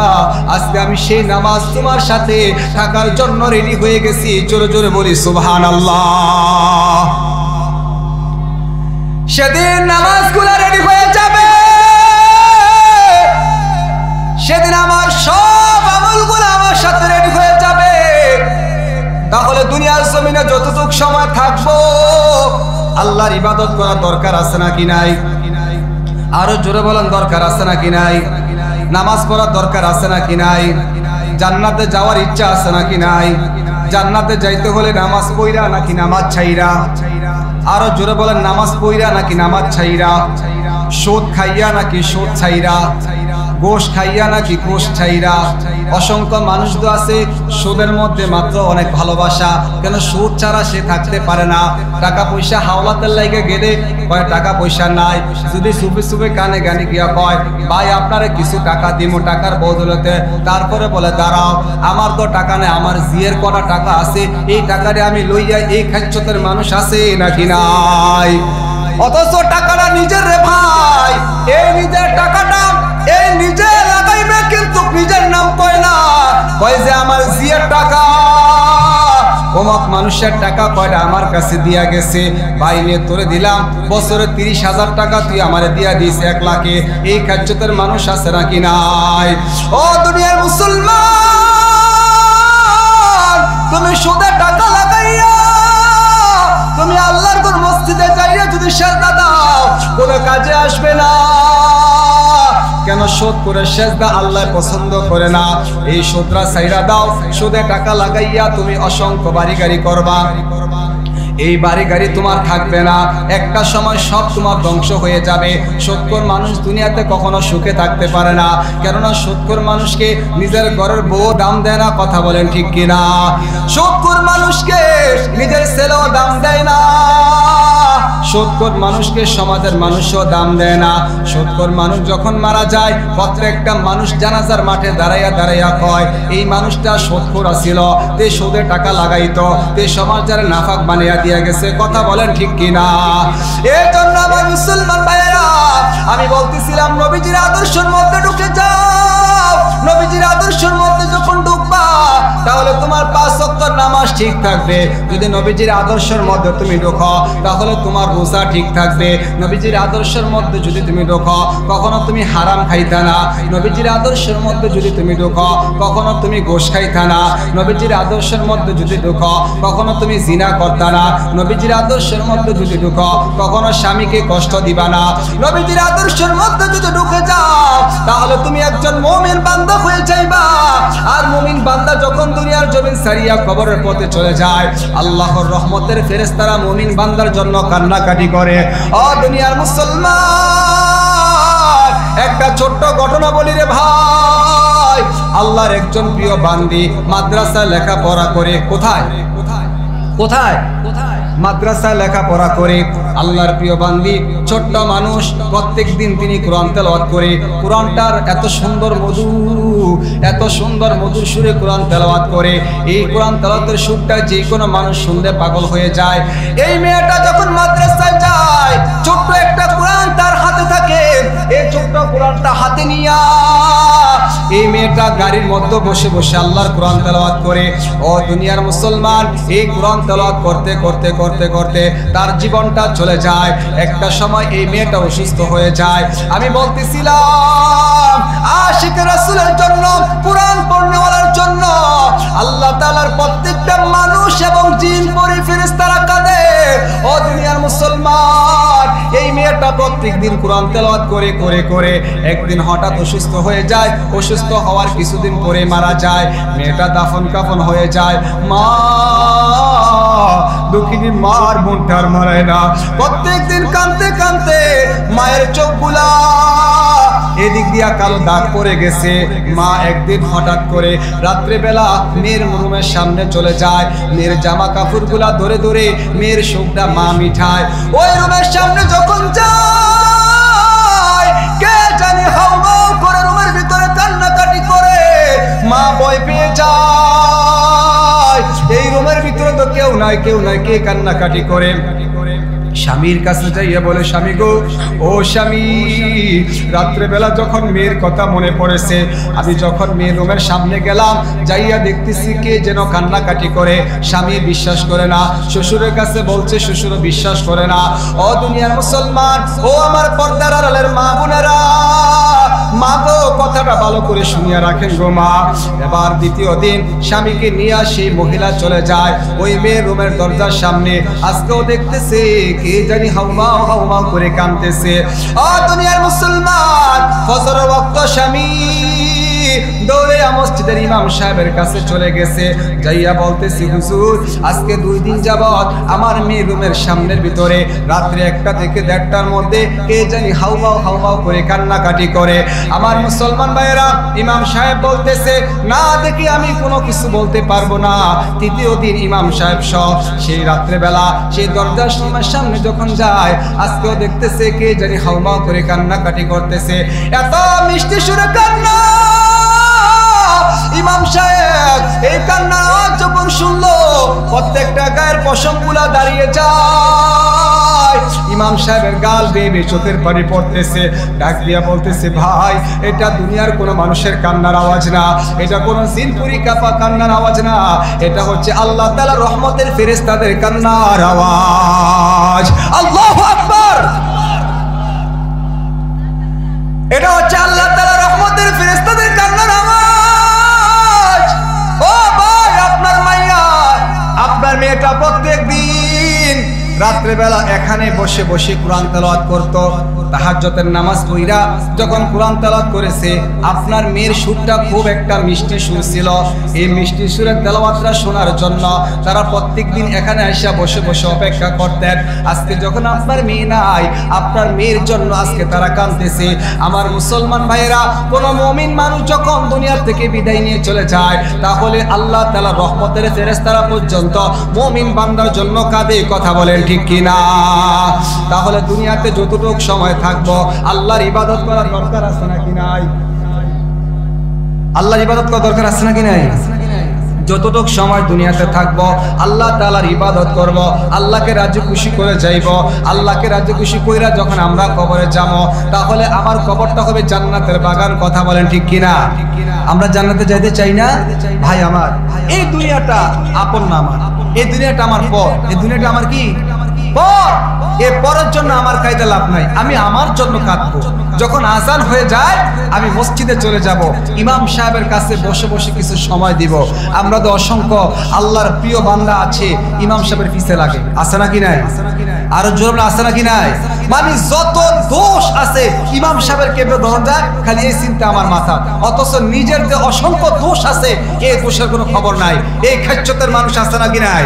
আজকে আমি সেই নামাজ তোমার সাথে থাকার জন্য রেডি হয়ে গেছি। জোরে জোরে বলি সুবহানাল্লাহ। সেদিন নামাজগুলো রেডি হয়ে যাবে, সেদিন আমার সব আমলগুলো আমার সাথে রেডি হয়ে যাবে। তাহলে দুনিয়ার জমিনে যতটুকু সময় থাকবো, আল্লাহর ইবাদত করার দরকার আছে নাকি নাই? আরো জোরে বলেন, দরকার আছে নাকি নাই? নামাজ পড়ার দরকার আছে নাকি নাই? জান্নাতে যাওয়ার ইচ্ছা আছে নাকি নাই? জান্নাতে যাইতে হলে নামাজ পড়া নাকি নামাজ ছাইরা? আরো জোরে বলেন, নামাজ পড়া নাকি নামাজ ছাইরা? সুদ খাইয়া নাকি সুদ ছাইরা? গোশ খাইয়া নাকি গোশ ছাইরা। অসংখ্য মানুষ তো আছে সুদের মধ্যে মাত্র অনেক ভালোবাসা, কেন সুদ ছাড়া সে থাকতে পারে না। টাকা পয়সা হাওলাতের লাইগে গেলে কয় টাকা পয়সা নাই, যদি সুপে সুপে কানে গানে গিয়া কয় ভাই আপনারে কিছু টাকা দিমু টাকার বদলতে, তারপরে বলে দাঁড়াও আমার তো টাকা নেই, আমার জিয়ের কটা টাকা আছে, এই টাকারে আমি লইয়া। এই খাচ্ছতের মানুষ আছে নাকি নাই? অথচ টাকাটা নিজের রে ভাই, এই নিজের টাকাটা এই নিজে লাগাইবে, কিন্তু নিজের নাম কয় না, কয় যে আমার জিয়ের টাকা। অমুক মানুষের টাকা কয়টা আমার কাছে দিয়া গেছে, ভাই নিয়ে তোরে দিলাম বছরে 30,000 টাকা, তুই আমারে দিয়া দিস 1 লাখে। এই খাচ্ছতের মানুষ আছে নাকি নাই? ও দুনিয়ার মুসলমান, তুমি সুদে টাকা লাগাইয়া তুমি আল্লাহর ঘর মসজিদে যাইয়া যদি সেজদা দাও কোনো কাজে আসবে না। কেন? সুদ করে সেজদা আল্লাহ পছন্দ করে না। এই সুদরা ছাইরা দাও, সুদে টাকা লাগাইয়া তুমি অসংখ্য বাড়ি গাড়ি করবা, এই বাড়ি গাড়ি তোমার থাকবে না, একটা সময় সব তোমার ধ্বংস হয়ে যাবে। সুদখোর মানুষ দুনিয়াতে কখনো সুখে থাকতে পারে না, কেননা সুদখোর মানুষকে নিজের ঘরের বউ দাম দেয় না। কথা বলেন ঠিক কিনা? সুদখোর মানুষকে নিজের ছেলেও দাম দেয় না, সুদখোর মানুষকে সমাজের মানুষও দাম দেয় না। সুদখোর মানুষ যখন মারা যায়, প্রত্যেকটা মানুষ জানাজার মাঠে দাঁড়াইয়া দাঁড়াইয়া কয় এই মানুষটা সুদখোর ছিল, তে সুদে টাকা লাগাইতো, তে সমাজের নাফাক বানিয়ে দিয়া গেছে। কথা বলেন ঠিক কিনা? এই জন্য আমার মুসলমান ভাইয়েরা, আমি বলতেছিলাম নবীজির আদর্শের মধ্যে ঢুকে যাও। নবীজির আদর্শের মধ্যে যখন ঢুকবা তাহলে তোমার 5 ওয়াক্ত নামাজ ঠিক থাকবে। যদি নবীজির আদর্শের মধ্যে তুমি ঢোকো তাহলে তোমার রোজা ঠিক থাকবে। নবীজির আদর্শের মধ্যে যদি তুমি ঢোকো কখনো তুমি হারাম খাইতা না। নবীজির আদর্শের মধ্যে যদি তুমি ঢোকো কখনো তুমি গোশ খাইতা না। নবীজির আদর্শের মধ্যে যদি ঢোকো কখনো তুমি জিনা করতা না। নবীজির আদর্শের মধ্যে যদি ঢোকো কখনো স্বামীকে কষ্ট দিবা না। নবীজির আদর্শের মধ্যে যদি ঢুকে যাও তাহলে তুমি একজন মুমিন বান্দা হয়ে যাইবা। আর মুমিন বান্দা যখন দুনিয়ার জমিন ছাড়িয়া কবরের পথে চলে যায়, আল্লাহর রহমতের ফেরেশতারা মুমিন বান্দার জন্য কান্নাকাটি করে। ও দুনিয়ার মুসলমান, একটা ছোট্ট ঘটনা বলি রে ভাই। আল্লাহর একজন প্রিয় বান্দি মাদ্রাসায় লেখাপড়া করে। কোথায় কোথায় মাদ্রাসায় লেখাপড়া করে। আল্লাহর প্রিয় বান্দি ছোট্ট মানুষ, প্রত্যেক দিন তিনি কোরআন তেলাওয়াত করে। কোরআনটার এত সুন্দর মধুর সুরে কোরআন তেলাওয়াত করে। এই কোরআন তেলাওয়াতের সুরটা যে কোনো মানুষ শুনলে পাগল হয়ে যায়। এই মেয়েটা যখন মাদ্রাসায় যায়, ছোট্ট একটা কোরআন তার হাতে থাকে। এই ছোট্ট কোরআনটা হাতে নিয়া এই মেয়েটা গাড়ির মধ্যে বসে বসে আল্লাহর কোরআন তেলাওয়াত করে। ও দুনিয়ার মুসলমান, এই কোরআন তেলাওয়াত করতে করতে করতে করতে তার জীবনটা চলে যায়। একটা সময় এই মেয়েটা অসুস্থ হয়ে যায়। আমি বলতেছিলাম আশিক রাসূলের জন্য, কোরআন পড়নেওয়ালার জন্য আল্লাহ তাআলার প্রত্যেকটা মানুষ এবং জিন পরি ফেরেশতারা কাঁদে। ও দুনিয়ার মুসলমান, এই মেয়েটা প্রত্যেকদিন কোরআন তেলাওয়াত করে করে করে একদিন হঠাৎ অসুস্থ হয়ে যায়। অসুস্থ হওয়ার কিছুদিন পরে মারা যায়। মেয়েটা দাফন কাফন হয়ে যায়। মা দুঃখিনী মার মনটার মারায় না। প্রত্যেকদিন কাঁদতে কাঁদতে মায়ের চোখগুলা এদিক দিয়া কালো দাগ পড়ে গেছে। মা একদিন হঠাৎ করে রাত্রেবেলা মেয়ের রুমের সামনে চলে যায়। মেয়ের জামা কাপড়গুলা ধরে ধরে মেয়ের সুখটা মা মিঠায়। ওই রুমের সামনে যখন যায়, কে জানি হাউ মাউ করে রুমের ভিতরে কান্নাকাটি করে। মা ভয় পেয়ে যায়। এই রুমের ভিতরে তো কেউ নাই, কে কান্নাকাটি করে। স্বামীর কাছে যাইয়া বলে, স্বামী গো, ও স্বামী, রাত্রেবেলা যখন মেয়ের কথা মনে পড়েছে, আমি যখন মেয়ের রুমের সামনে গেলাম, যাইয়া দেখতেছি কে যেন কান্নাকাটি করে। স্বামী বিশ্বাস করে না, শ্বশুরের কাছে বলছে, শ্বশুর বিশ্বাস করে না। ও দুনিয়ার মুসলমান, ও আমার পর্দার আড়ালের মা বোনেরা, মা গো, কথাটা ভালো করে শুনিয়া রাখেন গো মা। এবার দ্বিতীয় দিন স্বামীকে নিয়ে সেই মহিলা চলে যায় ওই মেয়ের রুমের দরজার সামনে। আজকেও দেখতেছে কে জানি হাউমাউ হাউমাউ করে কাঁদতেছে। ও দুনিয়ার মুসলমান, ফজরের ওয়াক্ত স্বামী দৌড়ে মসজিদের ইমাম সাহেবের কাছে চলে গেছে, যাইয়া বলতেছি হুজুর আজকে 2 দিন যাবত আমার মেয়ে রুমের সামনের ভিতরে রাত্রে 1টা থেকে 1:30টার মধ্যে কে জানি হাউমাউ হাউমাউ করে কান্নাকাটি করে। আমার মুসলমান ভাইয়েরা, ইমাম সাহেব বলতেছে না দেখি আমি কোনো কিছু বলতে পারবো না। 3য় দিন ইমাম সাহেব সব সেই রাত্রেবেলা সেই দরজার সামনে যখন যায়, আজকেও দেখতেছে কে জানি হাউমাউ করে কান্নাকাটি করতেছে। এত মিষ্টি সুরে কান্না, ইমাম সাহেব এই কান্না যখন শুনলো প্রত্যেকটা গায়ের পশমগুলা দাঁড়িয়ে যায়। ইমাম সাহেবের গাল বেয়ে চোখের পানি পড়তেছে, ডাক দিয়া বলতেছে ভাই এটা দুনিয়ার কোনো মানুষের কান্নার আওয়াজ না, এটা কোনো জিনপুরি কাপা কান্নার আওয়াজ না, এটা হচ্ছে আল্লাহ তাআলা রহমতের ফেরেশতাদের কান্নার আওয়াজ। আল্লাহু আকবার। এটা হচ্ছে আল্লাহ তাআলা রহমতের ফেরেশতাদের কান্নার আওয়াজ। ও ভাই, আপনার মেয়েটা প্রত্যেকদিন রাত্রেবেলা এখানে বসে বসে কোরআন তেলাওয়াত করত। তাহাজ্জুদের নামাজ পড়া যখন কোরআন তেলাওয়াত করেছে, আপনার মেয়ের সুরটা খুব একটা মিষ্টি সুর ছিল। এই মিষ্টি সুরের তেলাওয়াতটা শোনার জন্য তারা প্রত্যেকদিন এখানে এসে বসে বসে অপেক্ষা করতেন। আজকে যখন আপনার মেয়ে নাই, আপনার মেয়ের জন্য আজকে তারা কাঁদতেছে। আমার মুসলমান ভাইয়েরা, কোন মুমিন মানুষ যখন দুনিয়া থেকে বিদায় নিয়ে চলে যায়, তাহলে আল্লাহ তাআলা রহমতের ফেরেশতারা পর্যন্ত মুমিন বান্দার জন্য কাঁদে। কথা বলেন ঠিক কিনা? তাহলে দুনিয়াতে যতটুকু সময় থাকবো আল্লাহর ইবাদত করার দরকার আছে নাকি নাই? আল্লাহর ইবাদত করার দরকার আছে নাকি নাই? যতটুকু সময় দুনিয়াতে থাকবো আল্লাহ তাআলার ইবাদত করব, আল্লাহকে রাজি খুশি করে যাইব। আল্লাহকে রাজি খুশি কইরা যখন আমরা কবরে যাব, তাহলে আমার কবরটা হবে জান্নাতের বাগান। কথা বলেন ঠিক কিনা? আমরা জান্নাতে যাইতে চাই না ভাই আমার? এই দুনিয়াটা আপন না আমার, এই দুনিয়াটা আমার পর। এই দুনিয়াটা আমার কি পর। এই পরের জন্য আমার কায়দা লাভ নাই, আমি আমার জন্য কাঁদবো। যখন আজান হয়ে যায় আমি মসজিদে চলে যাব, ইমাম সাহেবের কাছে বসে বসে কিছু সময় দিব। আমরা তো অসংখ্য আল্লাহর প্রিয় বান্দা আছে ইমাম সাহেবের পিছে লাগে, আছে নাকি নাই? আরো জোর আছে নাকি নাই? মানে যত দোষ আছে ইমাম সাহেবের কেবল ধরন যায়, খালি এই চিন্তা আমার মাথা। অথচ নিজের যে অসংখ্য দোষ আছে এই দোষের কোনো খবর নাই। এই খেচ্চতের মানুষ আছে নাকি নাই?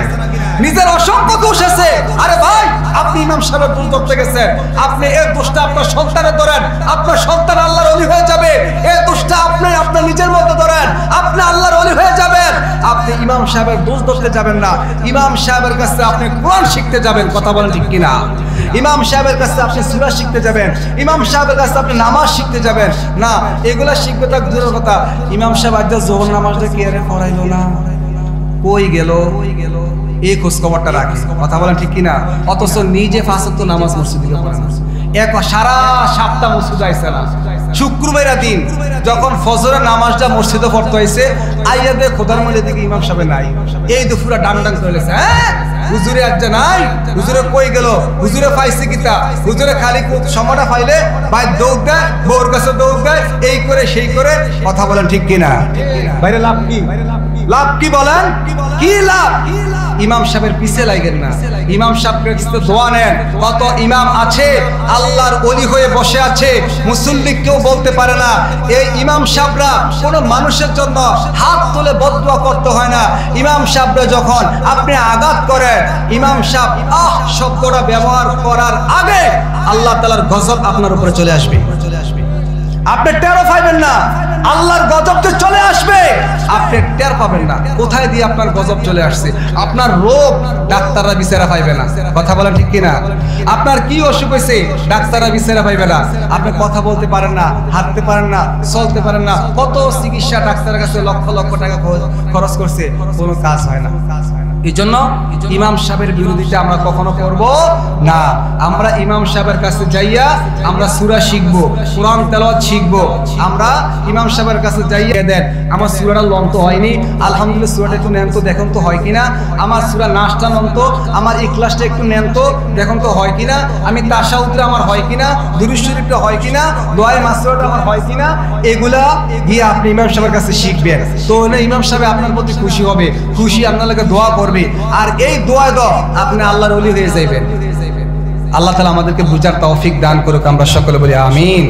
নিজের অসংখ্য দোষ আছে। আরে ভাই, আপনি ইমাম সাহেবের ভুল করতে গেছেন, আপনি এই দোষটা আপনার সন্তানে ধরেন, আপনার সন্তান আল্লাহর ওলি হয়ে যাবে। এই দোষটা আপনি আপনার নিজের মধ্যে ধরেন, আপনি আল্লাহর ওলি হয়ে যাবেন। আপনি ইমাম সাহেবের দোষ ধরতে যাবেন না, ইমাম সাহেবের কাছে আপনি কোরআন শিখতে যাবেন। কথা বলেন ঠিক কিনা? ইমাম সাহেবের কাছে আপনি সূরা শিখতে যাবেন, ইমাম সাহেবের কাছে আপনি নামাজ শিখতে যাবেন না। এগুলা শিখবে তো দূরের কথা, ইমাম সাহেব আজ জোহর নামাজটা কি আরে পড়াইলো না, কই গেল, এই খোঁজ খবরটা রাখে। কথা বলেন ঠিক কিনা? অথচ নিজে 5 ওয়াক্ত নামাজ মসজিদে পড়ে না, এক সারা সপ্তাহ মসজিদে আইছে না। শুক্রবারের দিন যখন ফজরের নামাজটা মসজিদে পড়তে হয়েছে, আইয়া দে খোদার মধ্যে দিকে ইমাম সাহেব নাই। এই তো পুরা ডাং ডাং চলেছে, হ্যাঁ হুজুরে আজ নাই, হুজুরে কই গেল, হুজুরে পাইছে কিতা, হুজুরে খালি সময়টা পাইলে ভাই দৌড় দেয়, বউর কাছে দৌড় দেয়, এই করে সেই করে। কথা বলেন ঠিক কিনা? বাইরে লাভ কি? লাভ কি বলেন? কি লাভ? ইমাম সাহেবের পিছে লাগেন না, ইমাম সাহেবকে দোয়া নেন। কত ইমাম আছে আল্লাহর ওলি হয়ে বসে আছে, মুসল্লি কেউ বলতে পারে না। এই ইমাম সাহেবরা কোনো মানুষের জন্য হাত তুলে বদদুয়া করতে হয় না। ইমাম সাহেবরা যখন আপনি আঘাত করেন, ইমাম সাহেব শব্দটা ব্যবহার করার আগে আল্লাহ তাআলার গজব আপনার উপরে চলে আসবে। আপনি টেরও পাবেন না, আল্লাহর গজব তো চলে আসবে, আপনি টের পাবেন না কোথায় দিয়ে আপনার গজব চলে আসছে। আপনার রোগ ডাক্তাররা বিচারা পাইবে না। কথা বলেন ঠিক কিনা? আপনার কি অসুখ হয়েছে ডাক্তাররা বিচারা পাইবে না। আপনি কথা বলতে পারেন না, হাঁটতে পারেন না, চলতে পারেন না, কত চিকিৎসা ডাক্তারের কাছে লক্ষ লক্ষ টাকা খরচ করছে, কোনো কাজ হয় না। এই জন্য ইমাম সাহেবের বিরোধিতা আমরা কখনো করব না। আমরা ইমাম সাহেবের কাছে যাইয়া আমরা সূরা শিখবো, কোরআন তেলাওয়াত শিখবো। আমরা ইমাম সাহেবের কাছে যাইয়া দেন আমার সূরাটা লং তো হয়নি, আলহামদুলিল্লাহ সূরাটা একটু নেন তো দেখুন তো হয় কিনা। আমার সূরা নাসটা নেন তো, আমার ইখলাসটা একটু নেন তো দেখুন তো হয় কিনা। আমি তাশাহুদটা আমার হয় কিনা, দুরূদ শরীফটা হয় কিনা, দোয়ায়ে মাসরুরটা আমার হয় কিনা। এগুলা গিয়ে আপনি ইমাম সাহেবের কাছে শিখবেন। তো ইমাম সাহেব আপনার প্রতি খুশি হবে, খুশি আপনার লাগে দোয়া করবে। আর এই দোয়া দাও আপনি আল্লাহর ওলি হয়ে যাবেন। আল্লাহ তাআলা আমাদেরকে বুঝার তৌফিক দান করুক, আমরা সকলে বলি আমিন।